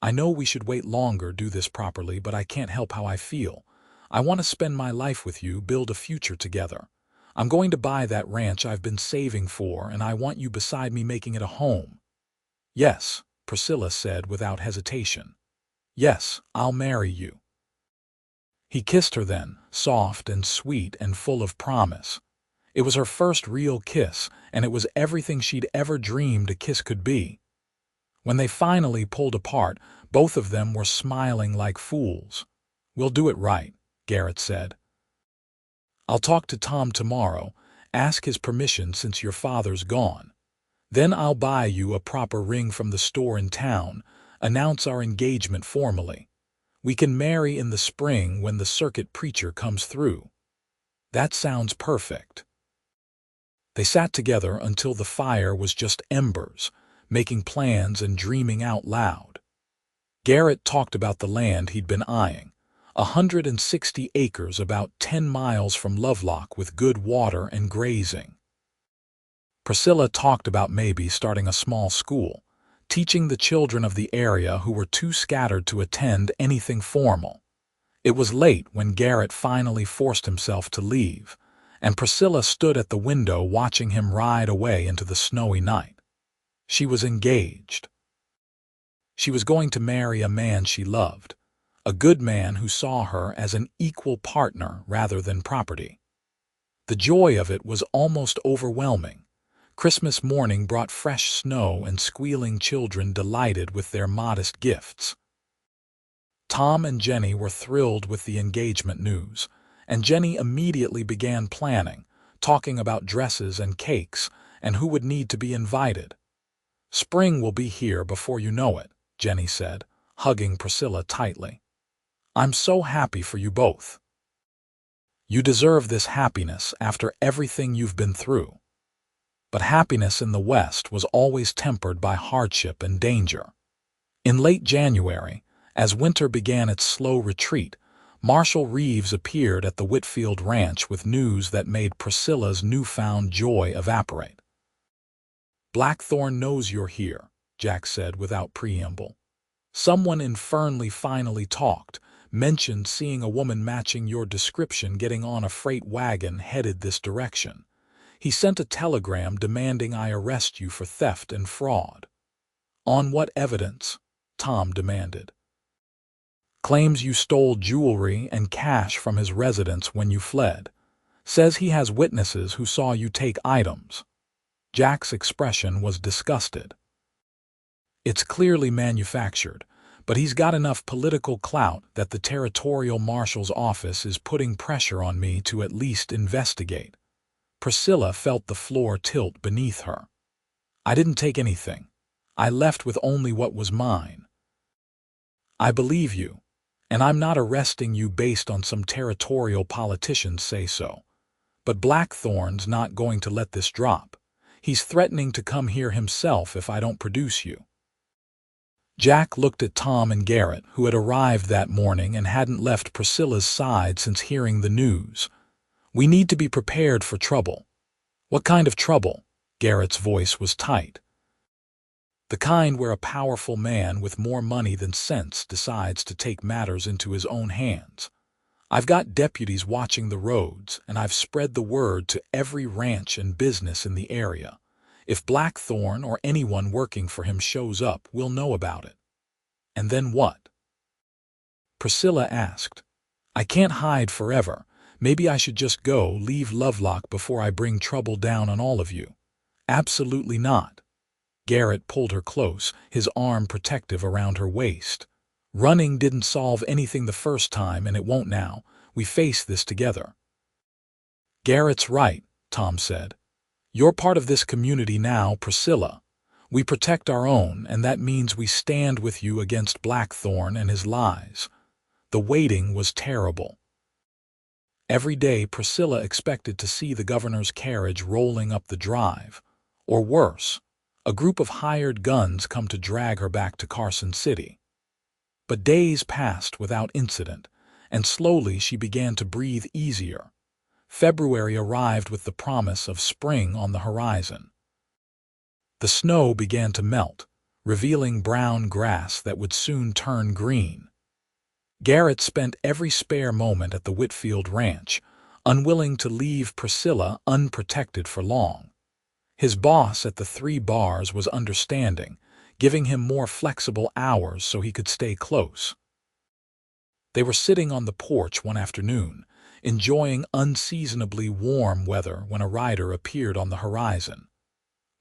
I know we should wait longer, do this properly, but I can't help how I feel. I want to spend my life with you, build a future together. I'm going to buy that ranch I've been saving for, and I want you beside me making it a home." "Yes," Priscilla said without hesitation. "Yes, I'll marry you." He kissed her then, soft and sweet and full of promise. It was her first real kiss, and it was everything she'd ever dreamed a kiss could be. When they finally pulled apart, both of them were smiling like fools. We'll do it right, Garrett said. I'll talk to Tom tomorrow, ask his permission since your father's gone. Then I'll buy you a proper ring from the store in town, announce our engagement formally. We can marry in the spring when the circuit preacher comes through. That sounds perfect. They sat together until the fire was just embers, making plans and dreaming out loud. Garrett talked about the land he'd been eyeing, 160 acres about 10 miles from Lovelock with good water and grazing. Priscilla talked about maybe starting a small school, teaching the children of the area who were too scattered to attend anything formal. It was late when Garrett finally forced himself to leave, and Priscilla stood at the window watching him ride away into the snowy night. She was engaged. She was going to marry a man she loved, a good man who saw her as an equal partner rather than property. The joy of it was almost overwhelming. Christmas morning brought fresh snow and squealing children delighted with their modest gifts. Tom and Jenny were thrilled with the engagement news, and Jenny immediately began planning, talking about dresses and cakes and who would need to be invited. Spring will be here before you know it, Jenny said, hugging Priscilla tightly. I'm so happy for you both. You deserve this happiness after everything you've been through. But happiness in the West was always tempered by hardship and danger. In late January, as winter began its slow retreat, Marshal Reeves appeared at the Whitfield Ranch with news that made Priscilla's newfound joy evaporate. Blackthorn knows you're here, Jack said without preamble. Someone in Fernley finally talked, mentioned seeing a woman matching your description getting on a freight wagon headed this direction. He sent a telegram demanding I arrest you for theft and fraud. On what evidence? Tom demanded. Claims you stole jewelry and cash from his residence when you fled. Says he has witnesses who saw you take items. Jack's expression was disgusted. It's clearly manufactured, but he's got enough political clout that the territorial marshal's office is putting pressure on me to at least investigate. Priscilla felt the floor tilt beneath her. I didn't take anything. I left with only what was mine. I believe you, and I'm not arresting you based on some territorial politician's say-so. But Blackthorn's not going to let this drop. He's threatening to come here himself if I don't produce you. Jack looked at Tom and Garrett, who had arrived that morning and hadn't left Priscilla's side since hearing the news. We need to be prepared for trouble. What kind of trouble? Garrett's voice was tight. The kind where a powerful man with more money than sense decides to take matters into his own hands. I've got deputies watching the roads, and I've spread the word to every ranch and business in the area. If Blackthorn or anyone working for him shows up, we'll know about it. And then what? Priscilla asked. I can't hide forever. Maybe I should just go, leave Lovelock before I bring trouble down on all of you. Absolutely not. Garrett pulled her close, his arm protective around her waist. Running didn't solve anything the first time, and it won't now. We face this together. Garrett's right, Tom said. You're part of this community now, Priscilla. We protect our own, and that means we stand with you against Blackthorn and his lies. The waiting was terrible. Every day Priscilla expected to see the governor's carriage rolling up the drive. Or worse, a group of hired guns come to drag her back to Carson City. But days passed without incident, and slowly she began to breathe easier. February arrived with the promise of spring on the horizon. The snow began to melt, revealing brown grass that would soon turn green. Garrett spent every spare moment at the Whitfield Ranch, unwilling to leave Priscilla unprotected for long. His boss at the 3 bars was understanding, giving him more flexible hours so he could stay close. They were sitting on the porch one afternoon, enjoying unseasonably warm weather when a rider appeared on the horizon.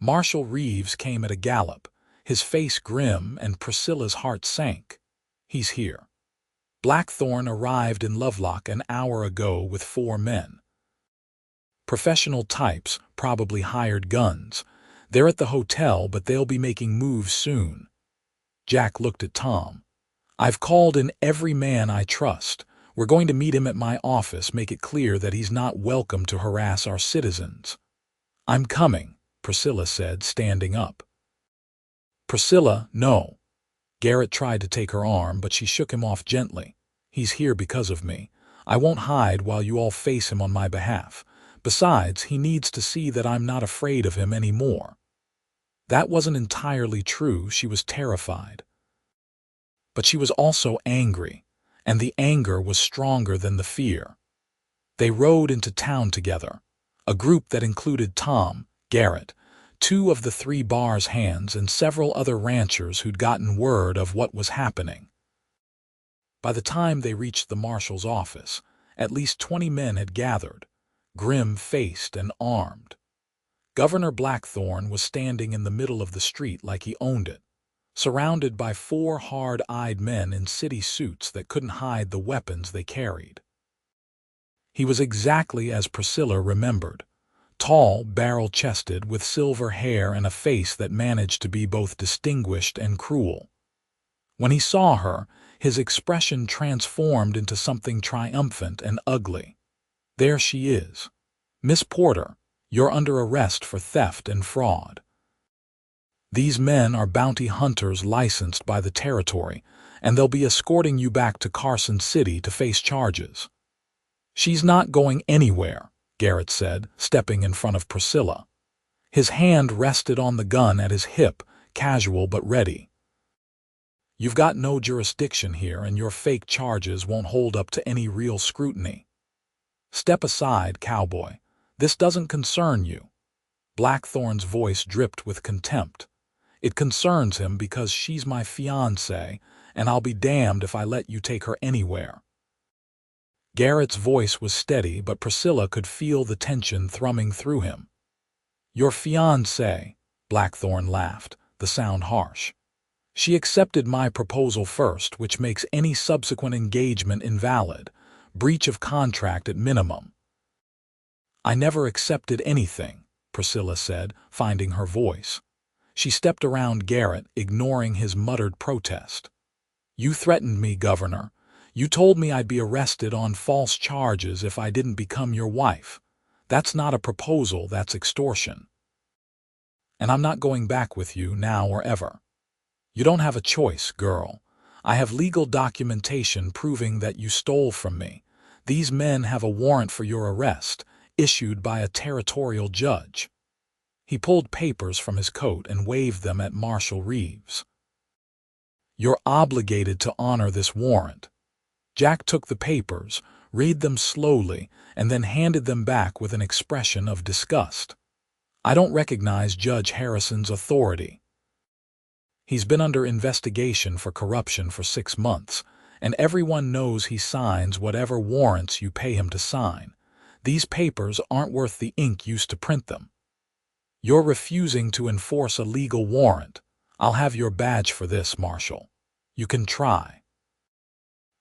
Marshal Reeves came at a gallop, his face grim, and Priscilla's heart sank. He's here. Blackthorn arrived in Lovelock an hour ago with 4 men. Professional types, probably hired guns. They're at the hotel, but they'll be making moves soon. Jack looked at Tom. I've called in every man I trust. We're going to meet him at my office, make it clear that he's not welcome to harass our citizens. I'm coming, Priscilla said, standing up. Priscilla, no. Garrett tried to take her arm, but she shook him off gently. He's here because of me. I won't hide while you all face him on my behalf. Besides, he needs to see that I'm not afraid of him anymore. That wasn't entirely true. She was terrified. But she was also angry, and the anger was stronger than the fear. They rode into town together, a group that included Tom, Garrett, 2 of the 3 bar's hands, and several other ranchers who'd gotten word of what was happening. By the time they reached the marshal's office, at least 20 men had gathered, grim-faced and armed. Governor Blackthorn was standing in the middle of the street like he owned it, surrounded by 4 hard-eyed men in city suits that couldn't hide the weapons they carried. He was exactly as Priscilla remembered, tall, barrel-chested, with silver hair and a face that managed to be both distinguished and cruel. When he saw her, his expression transformed into something triumphant and ugly. There she is. Miss Porter, you're under arrest for theft and fraud. These men are bounty hunters licensed by the territory, and they'll be escorting you back to Carson City to face charges. She's not going anywhere, Garrett said, stepping in front of Priscilla. His hand rested on the gun at his hip, casual but ready. You've got no jurisdiction here, and your fake charges won't hold up to any real scrutiny. Step aside, cowboy. This doesn't concern you. Blackthorn's voice dripped with contempt. It concerns him because she's my fiancée, and I'll be damned if I let you take her anywhere. Garrett's voice was steady, but Priscilla could feel the tension thrumming through him. Your fiancée, Blackthorn laughed, the sound harsh. She accepted my proposal first, which makes any subsequent engagement invalid. Breach of contract at minimum. I never accepted anything, Priscilla said, finding her voice. She stepped around Garrett, ignoring his muttered protest. You threatened me, Governor. You told me I'd be arrested on false charges if I didn't become your wife. That's not a proposal, that's extortion. And I'm not going back with you now or ever. You don't have a choice, girl. I have legal documentation proving that you stole from me. These men have a warrant for your arrest, issued by a territorial judge. He pulled papers from his coat and waved them at Marshal Reeves. You're obligated to honor this warrant. Jack took the papers, read them slowly, and then handed them back with an expression of disgust. I don't recognize Judge Harrison's authority. He's been under investigation for corruption for 6 months, and everyone knows he signs whatever warrants you pay him to sign. These papers aren't worth the ink used to print them. You're refusing to enforce a legal warrant. I'll have your badge for this, Marshal. You can try.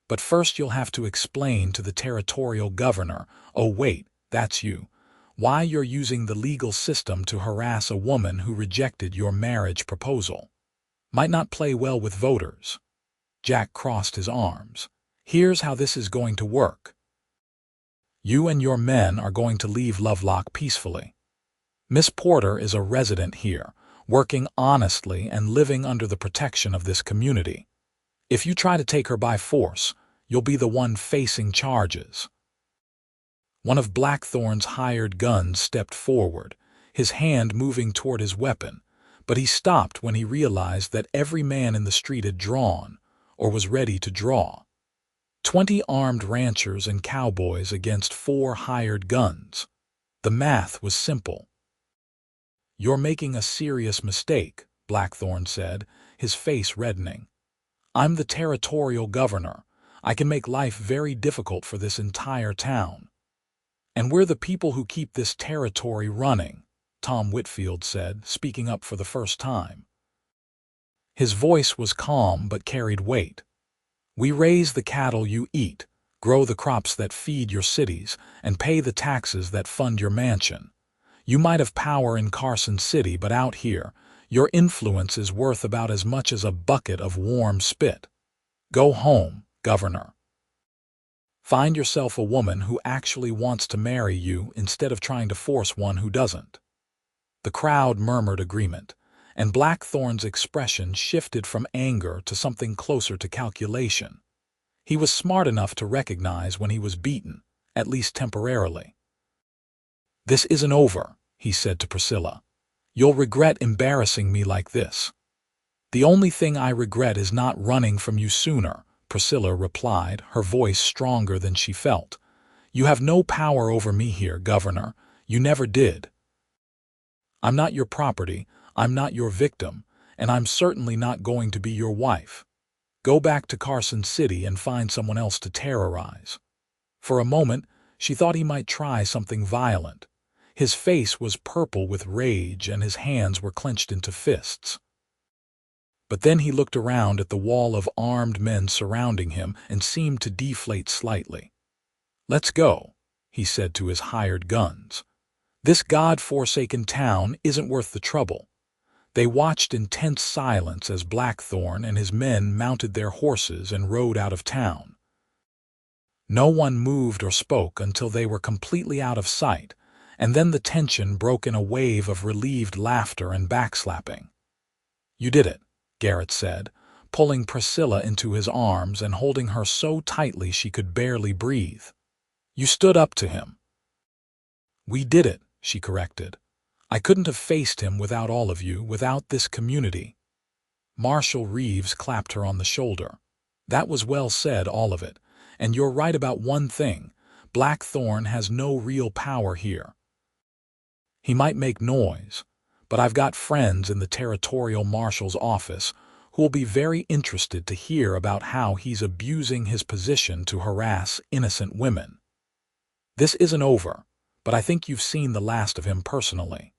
But first you'll have to explain to the territorial governor, oh wait, that's you, why you're using the legal system to harass a woman who rejected your marriage proposal. Might not play well with voters. Jack crossed his arms. Here's how this is going to work. You and your men are going to leave Lovelock peacefully. Miss Porter is a resident here, working honestly and living under the protection of this community. If you try to take her by force, you'll be the one facing charges. One of Blackthorn's hired guns stepped forward, his hand moving toward his weapon, but he stopped when he realized that every man in the street had drawn, or was ready to draw. 20 armed ranchers and cowboys against 4 hired guns. The math was simple. You're making a serious mistake, Blackthorn said, his face reddening. I'm the territorial governor. I can make life very difficult for this entire town. And we're the people who keep this territory running, Tom Whitfield said, speaking up for the first time. His voice was calm but carried weight. We raise the cattle you eat, grow the crops that feed your cities, and pay the taxes that fund your mansion. You might have power in Carson City, but out here, your influence is worth about as much as a bucket of warm spit. Go home, Governor. Find yourself a woman who actually wants to marry you instead of trying to force one who doesn't." The crowd murmured agreement, and Blackthorn's expression shifted from anger to something closer to calculation. He was smart enough to recognize when he was beaten, at least temporarily. "This isn't over," he said to Priscilla. "You'll regret embarrassing me like this." "The only thing I regret is not running from you sooner," Priscilla replied, her voice stronger than she felt. "You have no power over me here, Governor. You never did. I'm not your property, I'm not your victim, and I'm certainly not going to be your wife. Go back to Carson City and find someone else to terrorize." For a moment, she thought he might try something violent. His face was purple with rage and his hands were clenched into fists. But then he looked around at the wall of armed men surrounding him and seemed to deflate slightly. "Let's go," he said to his hired guns. "This God-forsaken town isn't worth the trouble." They watched in tense silence as Blackthorn and his men mounted their horses and rode out of town. No one moved or spoke until they were completely out of sight, and then the tension broke in a wave of relieved laughter and backslapping. "You did it," Garrett said, pulling Priscilla into his arms and holding her so tightly she could barely breathe. "You stood up to him." "We did it," she corrected. "I couldn't have faced him without all of you, without this community." Marshal Reeves clapped her on the shoulder. "That was well said, all of it. And you're right about one thing. Blackthorn has no real power here. He might make noise, but I've got friends in the territorial marshal's office who will be very interested to hear about how he's abusing his position to harass innocent women. This isn't over, but I think you've seen the last of him personally."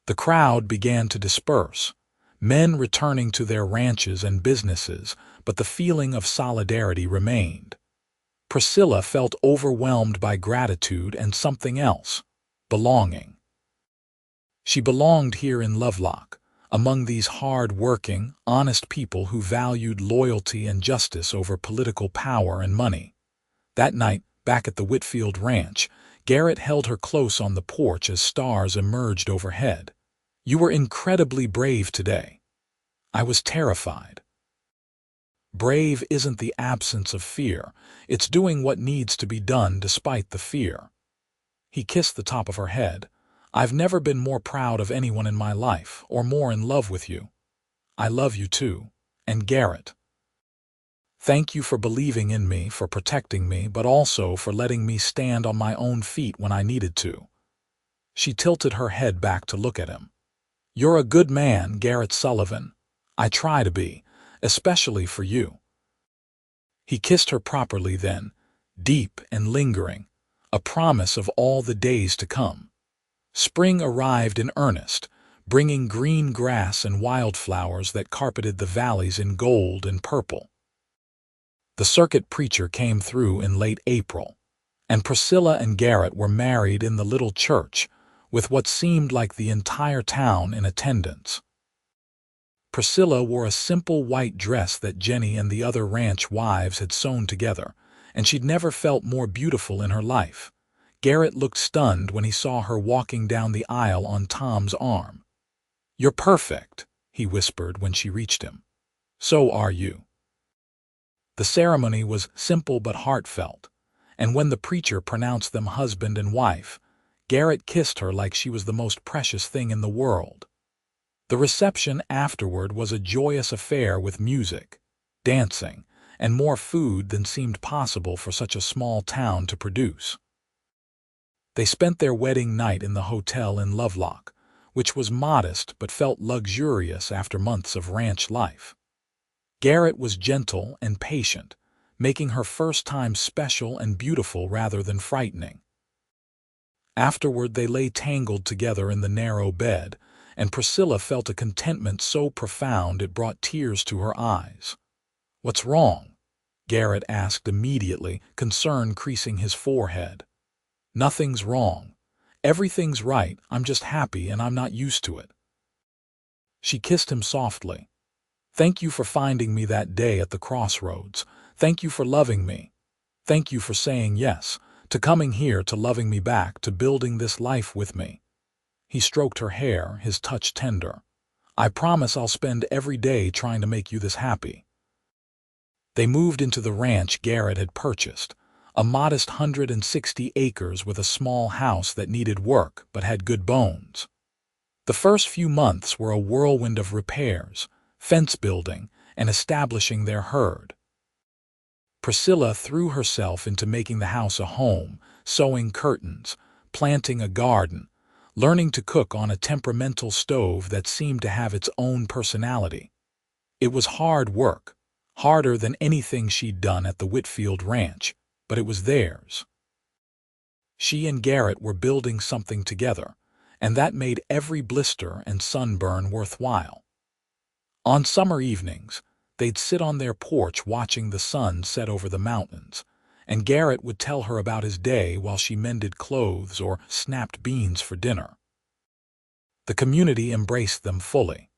The crowd began to disperse, men returning to their ranches and businesses, but the feeling of solidarity remained. Priscilla felt overwhelmed by gratitude and something else, belonging. She belonged here in Lovelock, among these hard-working, honest people who valued loyalty and justice over political power and money. That night, back at the Whitfield Ranch, Garrett held her close on the porch as stars emerged overhead. "You were incredibly brave today." "I was terrified." Brave isn't the absence of fear, it's doing what needs to be done despite the fear. He kissed the top of her head. "I've never been more proud of anyone in my life, or more in love with you. I love you too. And Garrett. Thank you for believing in me, for protecting me, but also for letting me stand on my own feet when I needed to." She tilted her head back to look at him. "You're a good man, Garrett Sullivan. I try to be, especially for you." He kissed her properly then, deep and lingering, a promise of all the days to come. Spring arrived in earnest, bringing green grass and wildflowers that carpeted the valleys in gold and purple. The circuit preacher came through in late April, and Priscilla and Garrett were married in the little church, with what seemed like the entire town in attendance. Priscilla wore a simple white dress that Jenny and the other ranch wives had sewn together, and she'd never felt more beautiful in her life. Garrett looked stunned when he saw her walking down the aisle on Tom's arm. "You're perfect," he whispered when she reached him. "So are you." The ceremony was simple but heartfelt, and when the preacher pronounced them husband and wife, Garrett kissed her like she was the most precious thing in the world. The reception afterward was a joyous affair with music, dancing, and more food than seemed possible for such a small town to produce. They spent their wedding night in the hotel in Lovelock, which was modest but felt luxurious after months of ranch life. Garrett was gentle and patient, making her first time special and beautiful rather than frightening. Afterward they lay tangled together in the narrow bed, and Priscilla felt a contentment so profound it brought tears to her eyes. "What's wrong?" Garrett asked immediately, concern creasing his forehead. Nothing's wrong. Everything's right, I'm just happy and I'm not used to it. She kissed him softly. Thank you for finding me that day at the crossroads. Thank you for loving me. Thank you for saying yes, to coming here, to loving me back, to building this life with me. He stroked her hair, his touch tender. I promise I'll spend every day trying to make you this happy. They moved into the ranch Garrett had purchased, a modest 160 acres with a small house that needed work but had good bones. The first few months were a whirlwind of repairs, fence building, and establishing their herd. Priscilla threw herself into making the house a home, sewing curtains, planting a garden, learning to cook on a temperamental stove that seemed to have its own personality. It was hard work, harder than anything she'd done at the Whitfield Ranch, but it was theirs. She and Garrett were building something together, and that made every blister and sunburn worthwhile. On summer evenings, they'd sit on their porch watching the sun set over the mountains, and Garrett would tell her about his day while she mended clothes or snapped beans for dinner. The community embraced them fully.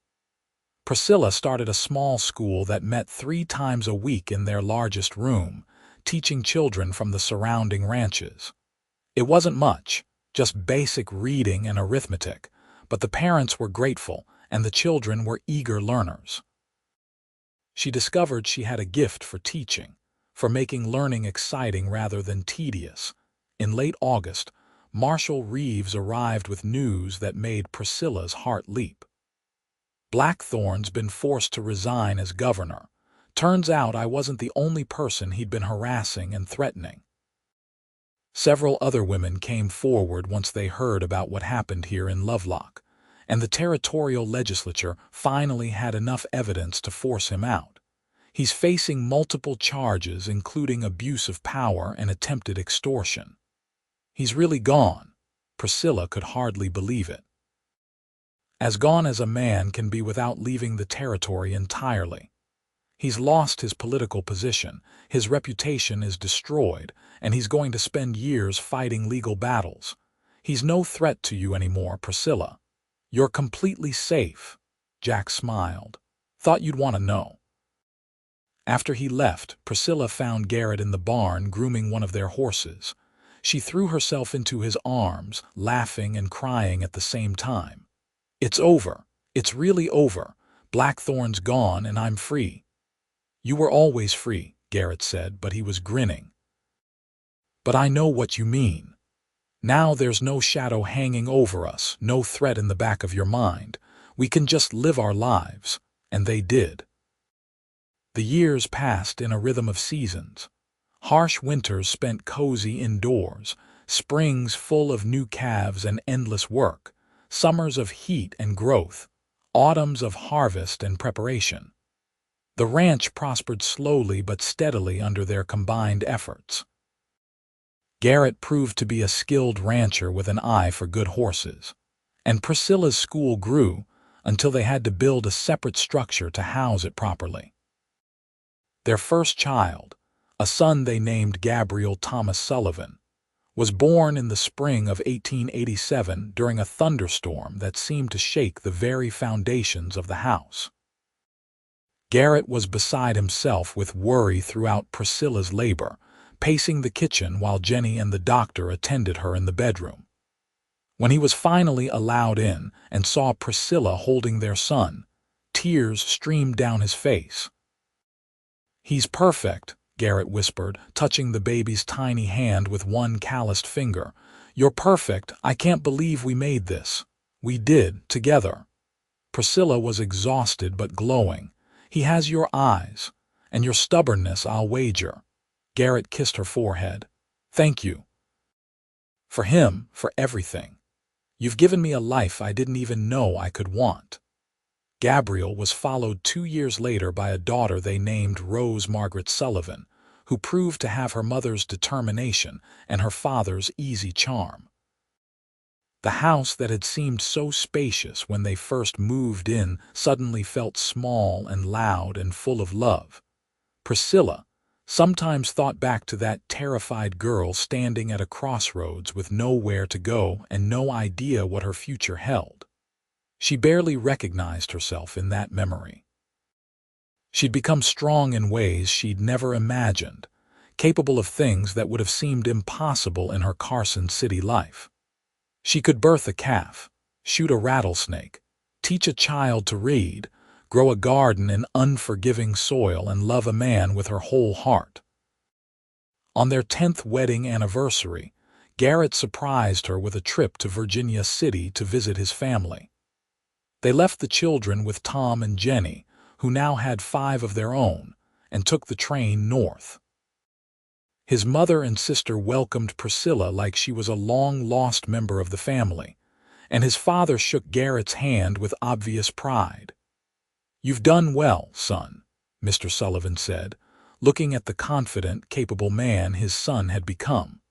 Priscilla started a small school that met 3 times a week in their largest room, teaching children from the surrounding ranches. It wasn't much, just basic reading and arithmetic, but the parents were grateful and the children were eager learners. She discovered she had a gift for teaching, for making learning exciting rather than tedious. In late August, Marshal Reeves arrived with news that made Priscilla's heart leap. Blackthorn's been forced to resign as governor. Turns out I wasn't the only person he'd been harassing and threatening. Several other women came forward once they heard about what happened here in Lovelock, and the territorial legislature finally had enough evidence to force him out. He's facing multiple charges, including abuse of power and attempted extortion. He's really gone. Priscilla could hardly believe it. As gone as a man can be without leaving the territory entirely. He's lost his political position, his reputation is destroyed, and he's going to spend years fighting legal battles. He's no threat to you anymore, Priscilla. You're completely safe. Jack smiled. Thought you'd want to know. After he left, Priscilla found Garrett in the barn grooming one of their horses. She threw herself into his arms, laughing and crying at the same time. It's over. It's really over. Blackthorn's gone and I'm free. You were always free, Garrett said, but he was grinning. But I know what you mean. Now there's no shadow hanging over us, no threat in the back of your mind. We can just live our lives. And they did. The years passed in a rhythm of seasons. Harsh winters spent cozy indoors, springs full of new calves and endless work, summers of heat and growth, autumns of harvest and preparation. The ranch prospered slowly but steadily under their combined efforts. Garrett proved to be a skilled rancher with an eye for good horses, and Priscilla's school grew until they had to build a separate structure to house it properly. Their first child, a son they named Gabriel Thomas Sullivan, was born in the spring of 1887 during a thunderstorm that seemed to shake the very foundations of the house. Garrett was beside himself with worry throughout Priscilla's labor, pacing the kitchen while Jenny and the doctor attended her in the bedroom. When he was finally allowed in and saw Priscilla holding their son, tears streamed down his face. "He's perfect," Garrett whispered, touching the baby's tiny hand with one calloused finger. "You're perfect. I can't believe we made this. We did, together." Priscilla was exhausted but glowing. "He has your eyes, and your stubbornness, I'll wager." Garrett kissed her forehead. "Thank you. For him, for everything. You've given me a life I didn't even know I could want." Gabriel was followed 2 years later by a daughter they named Rose Margaret Sullivan, who proved to have her mother's determination and her father's easy charm. The house that had seemed so spacious when they first moved in suddenly felt small and loud and full of love. Priscilla, sometimes thought back to that terrified girl standing at a crossroads with nowhere to go and no idea what her future held. She barely recognized herself in that memory. She'd become strong in ways she'd never imagined, capable of things that would have seemed impossible in her Carson City life. She could birth a calf, shoot a rattlesnake, teach a child to read, grow a garden in unforgiving soil, and love a man with her whole heart. On their 10th wedding anniversary, Garrett surprised her with a trip to Virginia City to visit his family. They left the children with Tom and Jenny, who now had 5 of their own, and took the train north. His mother and sister welcomed Priscilla like she was a long-lost member of the family, and his father shook Garrett's hand with obvious pride. "You've done well, son," Mr. Sullivan said, looking at the confident, capable man his son had become.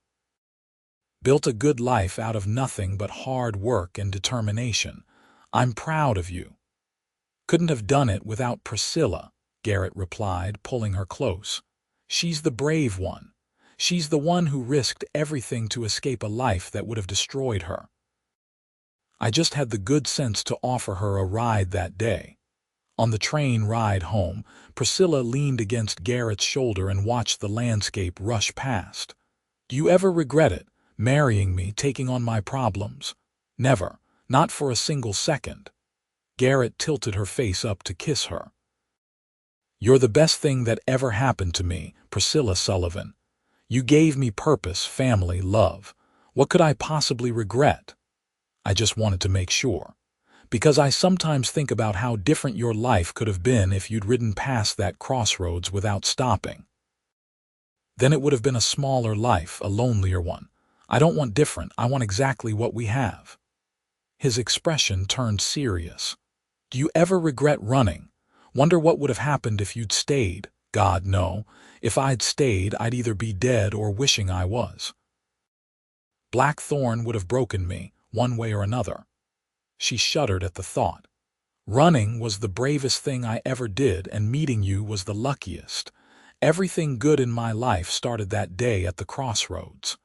"Built a good life out of nothing but hard work and determination. I'm proud of you." "Couldn't have done it without Priscilla," Garrett replied, pulling her close. "She's the brave one. She's the one who risked everything to escape a life that would have destroyed her. I just had the good sense to offer her a ride that day." On the train ride home, Priscilla leaned against Garrett's shoulder and watched the landscape rush past. "Do you ever regret it, marrying me, taking on my problems?" "Never, not for a single second." Garrett tilted her face up to kiss her. "You're the best thing that ever happened to me, Priscilla Sullivan. You gave me purpose, family, love. What could I possibly regret? I just wanted to make sure. Because I sometimes think about how different your life could have been if you'd ridden past that crossroads without stopping. Then it would have been a smaller life, a lonelier one. I don't want different, I want exactly what we have." His expression turned serious. "Do you ever regret running? Wonder what would have happened if you'd stayed?" "God, no. If I'd stayed, I'd either be dead or wishing I was. Blackthorn would have broken me, one way or another." She shuddered at the thought. "Running was the bravest thing I ever did, and meeting you was the luckiest. Everything good in my life started that day at the crossroads."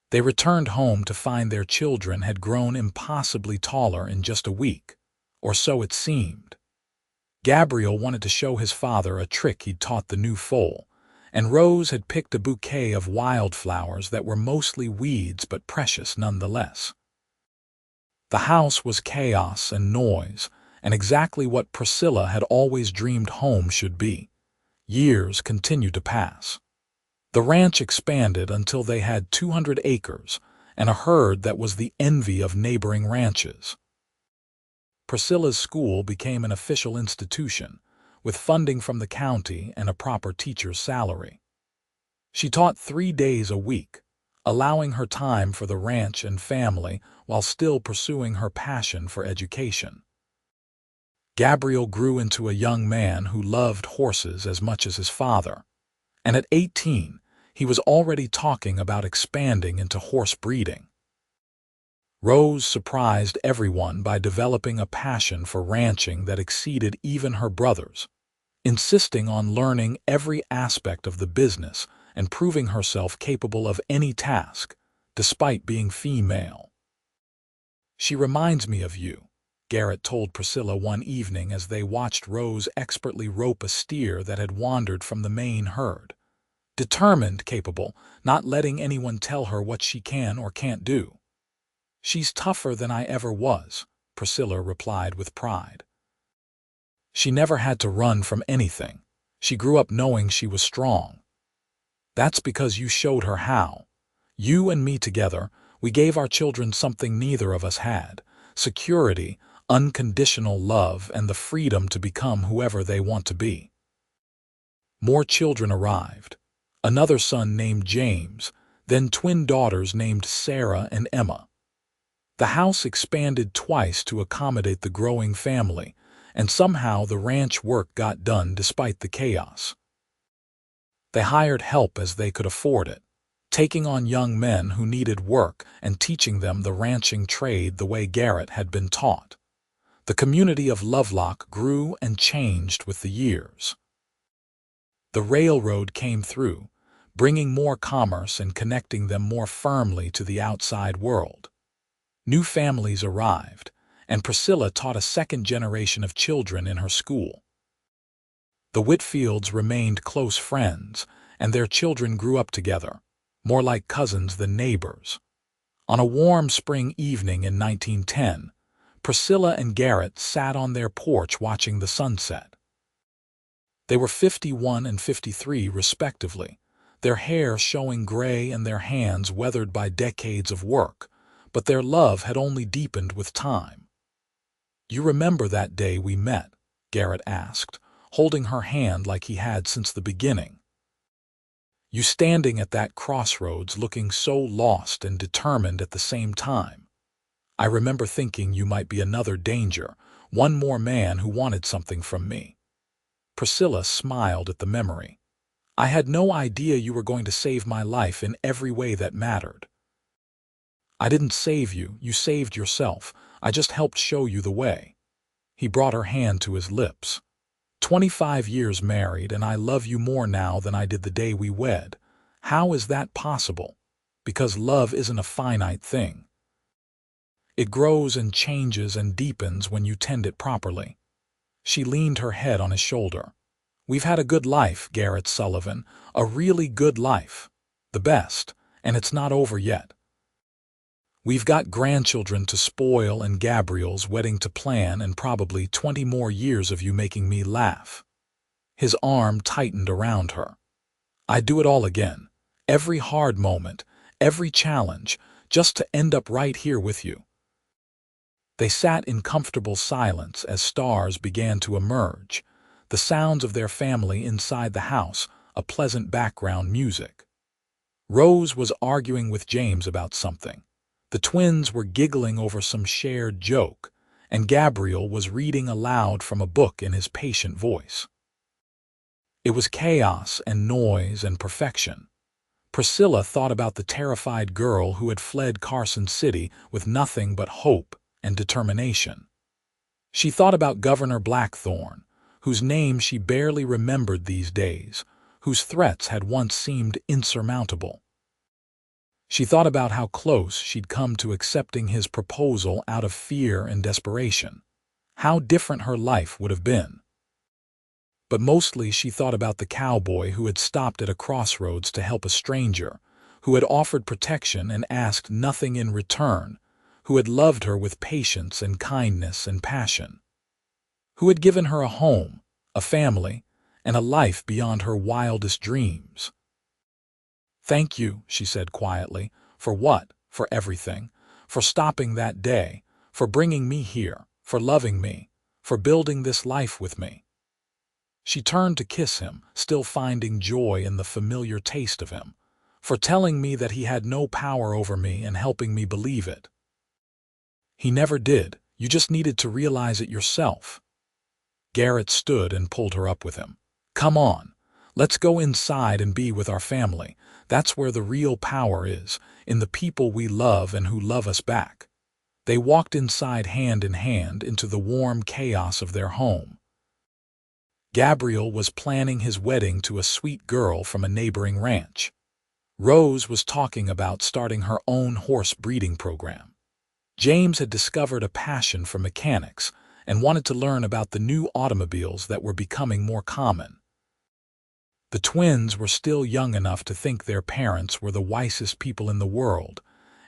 They returned home to find their children had grown impossibly taller in just a week, or so it seemed. Gabriel wanted to show his father a trick he'd taught the new foal, and Rose had picked a bouquet of wildflowers that were mostly weeds but precious nonetheless. The house was chaos and noise, and exactly what Priscilla had always dreamed home should be. Years continued to pass. The ranch expanded until they had 200 acres and a herd that was the envy of neighboring ranches. Priscilla's school became an official institution, with funding from the county and a proper teacher's salary. She taught 3 days a week, allowing her time for the ranch and family while still pursuing her passion for education. Gabriel grew into a young man who loved horses as much as his father, and at 18, he was already talking about expanding into horse breeding. Rose surprised everyone by developing a passion for ranching that exceeded even her brother's, insisting on learning every aspect of the business and proving herself capable of any task, despite being female. "She reminds me of you," Garrett told Priscilla one evening as they watched Rose expertly rope a steer that had wandered from the main herd. "Determined, capable, not letting anyone tell her what she can or can't do." "She's tougher than I ever was," Priscilla replied with pride. "She never had to run from anything. She grew up knowing she was strong." "That's because you showed her how. You and me together, we gave our children something neither of us had: security, unconditional love, and the freedom to become whoever they want to be." More children arrived. Another son named James, then twin daughters named Sarah and Emma. The house expanded twice to accommodate the growing family, and somehow the ranch work got done despite the chaos. They hired help as they could afford it, taking on young men who needed work and teaching them the ranching trade the way Garrett had been taught. The community of Lovelock grew and changed with the years. The railroad came through, bringing more commerce and connecting them more firmly to the outside world. New families arrived, and Priscilla taught a second generation of children in her school. The Whitfields remained close friends, and their children grew up together, more like cousins than neighbors. On a warm spring evening in 1910, Priscilla and Garrett sat on their porch watching the sunset. They were 51 and 53 respectively, their hair showing gray and their hands weathered by decades of work, but their love had only deepened with time. "You remember that day we met?" Garrett asked, holding her hand like he had since the beginning. "You standing at that crossroads looking so lost and determined at the same time. I remember thinking you might be another danger, one more man who wanted something from me." Priscilla smiled at the memory. "I had no idea you were going to save my life in every way that mattered." "I didn't save you, you saved yourself. I just helped show you the way." He brought her hand to his lips. 25 years married, and I love you more now than I did the day we wed. How is that possible? Because love isn't a finite thing. It grows and changes and deepens when you tend it properly." She leaned her head on his shoulder. "We've had a good life, Garrett Sullivan, a really good life. The best, and it's not over yet. We've got grandchildren to spoil and Gabriel's wedding to plan and probably 20 more years of you making me laugh." His arm tightened around her. "I'd do it all again. Every hard moment, every challenge, just to end up right here with you." They sat in comfortable silence as stars began to emerge, the sounds of their family inside the house, a pleasant background music. Rose was arguing with James about something. The twins were giggling over some shared joke, and Gabriel was reading aloud from a book in his patient voice. It was chaos and noise and perfection. Priscilla thought about the terrified girl who had fled Carson City with nothing but hope and determination. She thought about Governor Blackthorne, whose name she barely remembered these days, whose threats had once seemed insurmountable. She thought about how close she'd come to accepting his proposal out of fear and desperation. How different her life would have been. But mostly she thought about the cowboy who had stopped at a crossroads to help a stranger, who had offered protection and asked nothing in return, who had loved her with patience and kindness and passion, who had given her a home, a family, and a life beyond her wildest dreams. "Thank you," she said quietly. "For what? For everything. For stopping that day, for bringing me here, for loving me, for building this life with me." She turned to kiss him, still finding joy in the familiar taste of him, "for telling me that he had no power over me and helping me believe it. He never did. You just needed to realize it yourself." Garrett stood and pulled her up with him. "Come on. Let's go inside and be with our family. That's where the real power is, in the people we love and who love us back." They walked inside hand in hand into the warm chaos of their home. Gabriel was planning his wedding to a sweet girl from a neighboring ranch. Rose was talking about starting her own horse breeding program. James had discovered a passion for mechanics and wanted to learn about the new automobiles that were becoming more common. The twins were still young enough to think their parents were the wisest people in the world,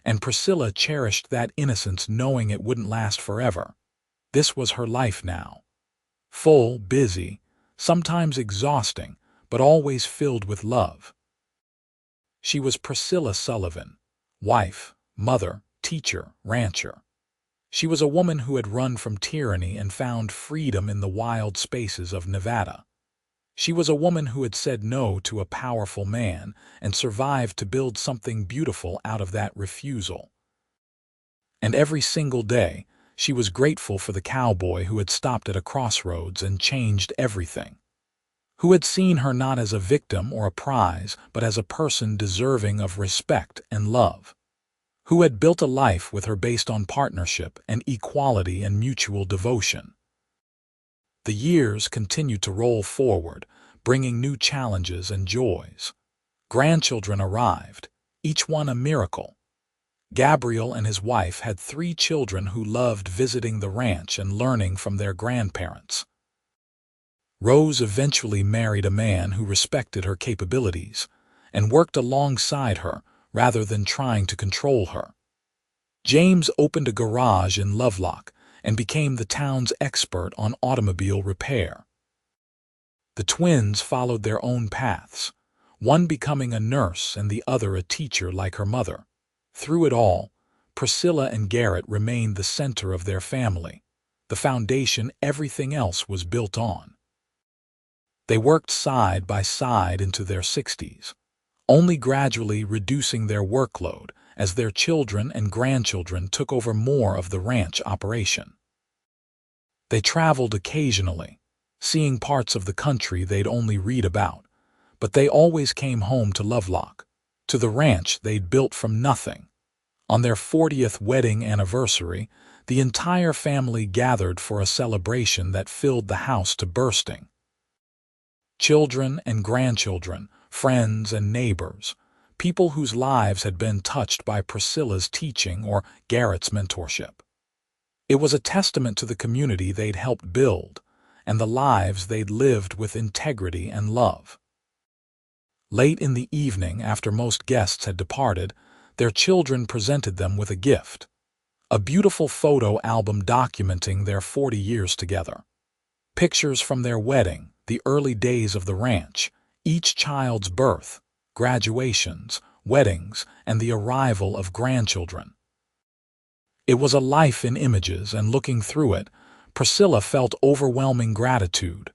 and Priscilla cherished that innocence knowing it wouldn't last forever. This was her life now. Full, busy, sometimes exhausting, but always filled with love. She was Priscilla Sullivan, wife, mother, teacher, rancher. She was a woman who had run from tyranny and found freedom in the wild spaces of Nevada. She was a woman who had said no to a powerful man and survived to build something beautiful out of that refusal. And every single day, she was grateful for the cowboy who had stopped at a crossroads and changed everything, who had seen her not as a victim or a prize, but as a person deserving of respect and love, who had built a life with her based on partnership and equality and mutual devotion. The years continued to roll forward, bringing new challenges and joys. Grandchildren arrived, each one a miracle. Gabriel and his wife had 3 children who loved visiting the ranch and learning from their grandparents. Rose eventually married a man who respected her capabilities and worked alongside her rather than trying to control her. James opened a garage in Lovelock and became the town's expert on automobile repair. The twins followed their own paths, one becoming a nurse and the other a teacher like her mother. Through it all, Priscilla and Garrett remained the center of their family, the foundation everything else was built on. They worked side by side into their 60s, only gradually reducing their workload as their children and grandchildren took over more of the ranch operation. They traveled occasionally, seeing parts of the country they'd only read about, but they always came home to Lovelock, to the ranch they'd built from nothing. On their 40th wedding anniversary, the entire family gathered for a celebration that filled the house to bursting. Children and grandchildren, friends and neighbors, people whose lives had been touched by Priscilla's teaching or Garrett's mentorship. It was a testament to the community they'd helped build and the lives they'd lived with integrity and love. Late in the evening, after most guests had departed, their children presented them with a gift, a beautiful photo album documenting their 40 years together. Pictures from their wedding, the early days of the ranch, each child's birth, graduations, weddings, and the arrival of grandchildren. It was a life in images, and looking through it, Priscilla felt overwhelming gratitude.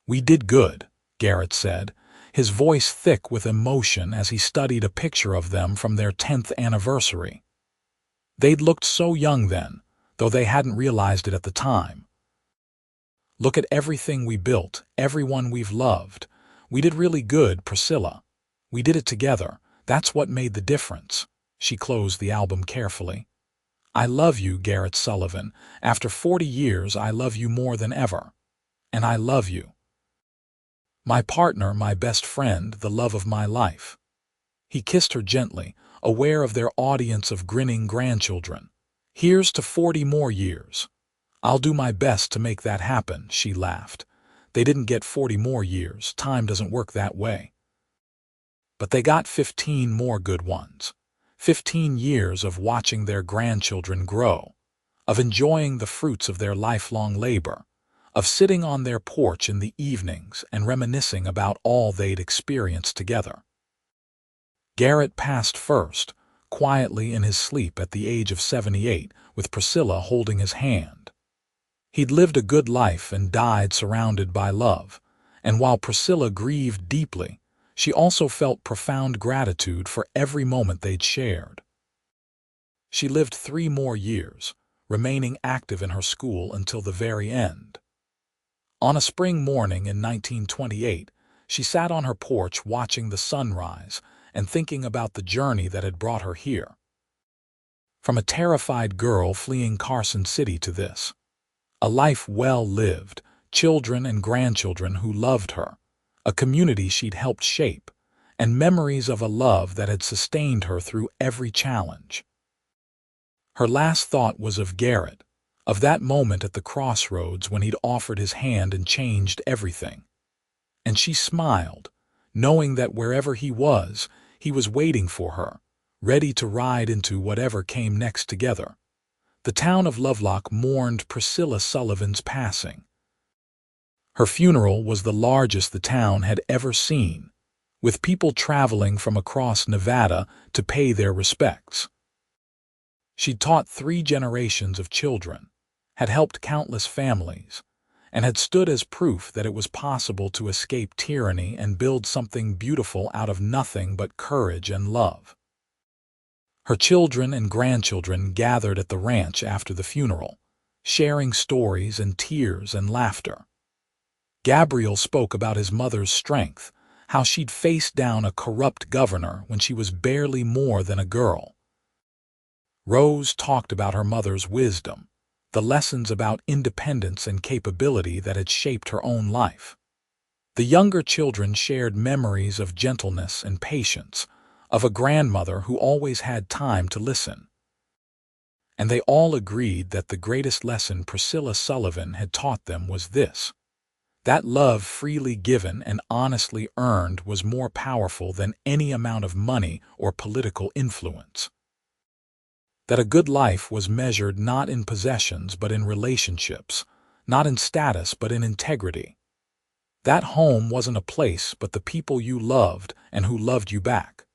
"We did good," Garrett said, his voice thick with emotion as he studied a picture of them from their 10th anniversary. They'd looked so young then, though they hadn't realized it at the time. "Look at everything we built, everyone we've loved. We did really good, Priscilla. We did it together. That's what made the difference." She closed the album carefully. "I love you, Garrett Sullivan. After 40 years, I love you more than ever. And I love you. My partner, my best friend, the love of my life." He kissed her gently, aware of their audience of grinning grandchildren. "Here's to 40 more years." "I'll do my best to make that happen," she laughed. They didn't get 40 more years, time doesn't work that way. But they got 15 more good ones. 15 years of watching their grandchildren grow, of enjoying the fruits of their lifelong labor, of sitting on their porch in the evenings and reminiscing about all they'd experienced together. Garrett passed first, quietly in his sleep at the age of 78, with Priscilla holding his hand. He'd lived a good life and died surrounded by love, and while Priscilla grieved deeply, she also felt profound gratitude for every moment they'd shared. She lived 3 more years, remaining active in her school until the very end. On a spring morning in 1928, she sat on her porch watching the sunrise and thinking about the journey that had brought her here. From a terrified girl fleeing Carson City to this, a life well lived, children and grandchildren who loved her, a community she'd helped shape, and memories of a love that had sustained her through every challenge. Her last thought was of Garrett, of that moment at the crossroads when he'd offered his hand and changed everything. And she smiled, knowing that wherever he was waiting for her, ready to ride into whatever came next together. The town of Lovelock mourned Priscilla Sullivan's passing. Her funeral was the largest the town had ever seen, with people traveling from across Nevada to pay their respects. She'd taught 3 generations of children, had helped countless families, and had stood as proof that it was possible to escape tyranny and build something beautiful out of nothing but courage and love. Her children and grandchildren gathered at the ranch after the funeral, sharing stories and tears and laughter. Gabriel spoke about his mother's strength, how she'd faced down a corrupt governor when she was barely more than a girl. Rose talked about her mother's wisdom, the lessons about independence and capability that had shaped her own life. The younger children shared memories of gentleness and patience, of a grandmother who always had time to listen. And they all agreed that the greatest lesson Priscilla Sullivan had taught them was this: that love freely given and honestly earned was more powerful than any amount of money or political influence. That a good life was measured not in possessions but in relationships, not in status but in integrity. That home wasn't a place but the people you loved and who loved you back.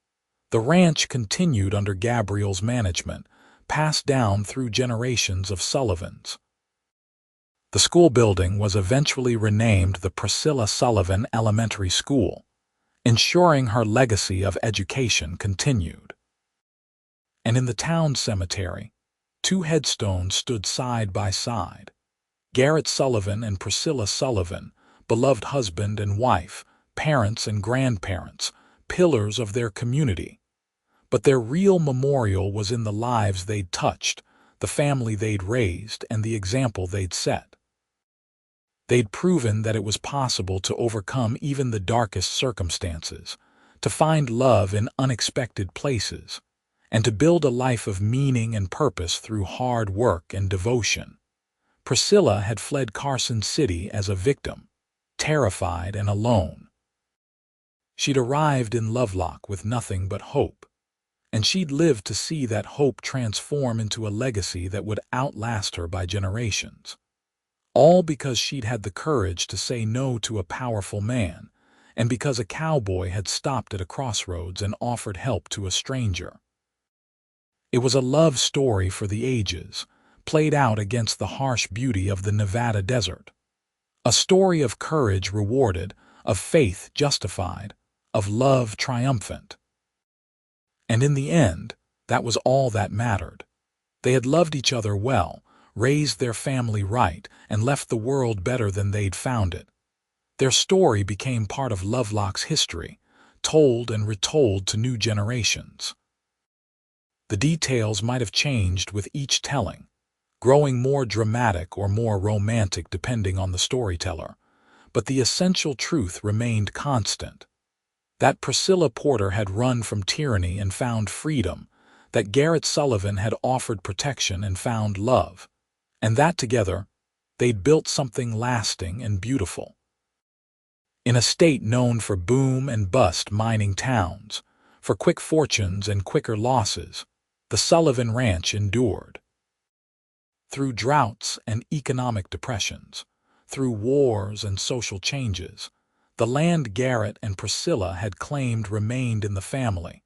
The ranch continued under Gabriel's management, passed down through generations of Sullivans. The school building was eventually renamed the Priscilla Sullivan Elementary School, ensuring her legacy of education continued. And in the town cemetery, two headstones stood side by side. Garrett Sullivan and Priscilla Sullivan, beloved husband and wife, parents and grandparents, pillars of their community. But their real memorial was in the lives they'd touched, the family they'd raised, and the example they'd set. They'd proven that it was possible to overcome even the darkest circumstances, to find love in unexpected places, and to build a life of meaning and purpose through hard work and devotion. Priscilla had fled Carson City as a victim, terrified and alone. She'd arrived in Lovelock with nothing but hope, and she'd lived to see that hope transform into a legacy that would outlast her by generations. All because she'd had the courage to say no to a powerful man, and because a cowboy had stopped at a crossroads and offered help to a stranger. It was a love story for the ages, played out against the harsh beauty of the Nevada desert. A story of courage rewarded, of faith justified, of love triumphant. And in the end, that was all that mattered. They had loved each other well, raised their family right, and left the world better than they'd found it. Their story became part of Lovelock's history, told and retold to new generations. The details might have changed with each telling, growing more dramatic or more romantic depending on the storyteller, but the essential truth remained constant. That Priscilla Porter had run from tyranny and found freedom, that Garrett Sullivan had offered protection and found love, and that together, they'd built something lasting and beautiful. In a state known for boom and bust mining towns, for quick fortunes and quicker losses, the Sullivan Ranch endured. Through droughts and economic depressions, through wars and social changes, the land Garrett and Priscilla had claimed remained in the family,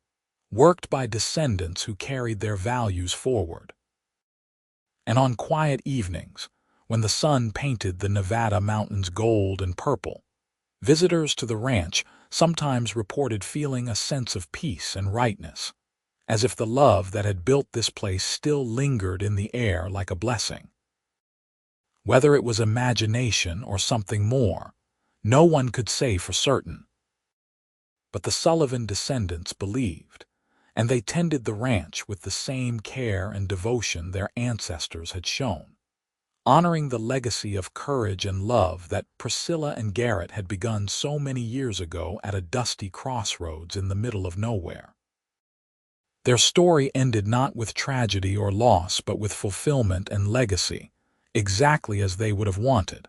worked by descendants who carried their values forward. And on quiet evenings, when the sun painted the Nevada mountains gold and purple, visitors to the ranch sometimes reported feeling a sense of peace and rightness, as if the love that had built this place still lingered in the air like a blessing. Whether it was imagination or something more, no one could say for certain. But the Sullivan descendants believed, and they tended the ranch with the same care and devotion their ancestors had shown, honoring the legacy of courage and love that Priscilla and Garrett had begun so many years ago at a dusty crossroads in the middle of nowhere. Their story ended not with tragedy or loss but with fulfillment and legacy, exactly as they would have wanted.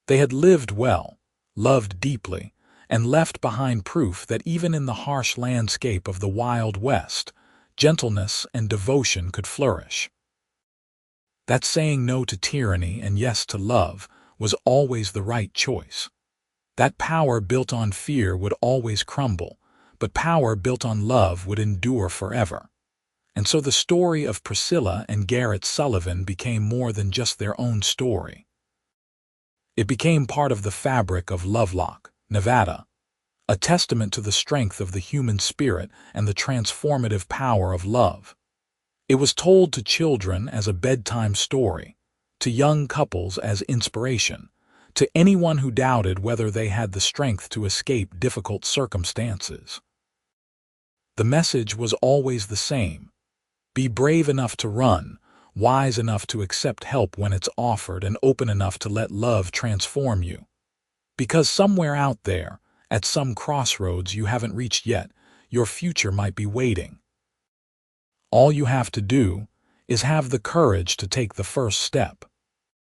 They had lived well, loved deeply, and left behind proof that even in the harsh landscape of the Wild West, gentleness and devotion could flourish. That saying no to tyranny and yes to love was always the right choice. That power built on fear would always crumble, but power built on love would endure forever. And so the story of Priscilla and Garrett Sullivan became more than just their own story. It became part of the fabric of Lovelock, Nevada, a testament to the strength of the human spirit and the transformative power of love. It was told to children as a bedtime story, to young couples as inspiration, to anyone who doubted whether they had the strength to escape difficult circumstances. The message was always the same: be brave enough to run, wise enough to accept help when it's offered, and open enough to let love transform you. Because somewhere out there, at some crossroads you haven't reached yet, your future might be waiting. All you have to do is have the courage to take the first step.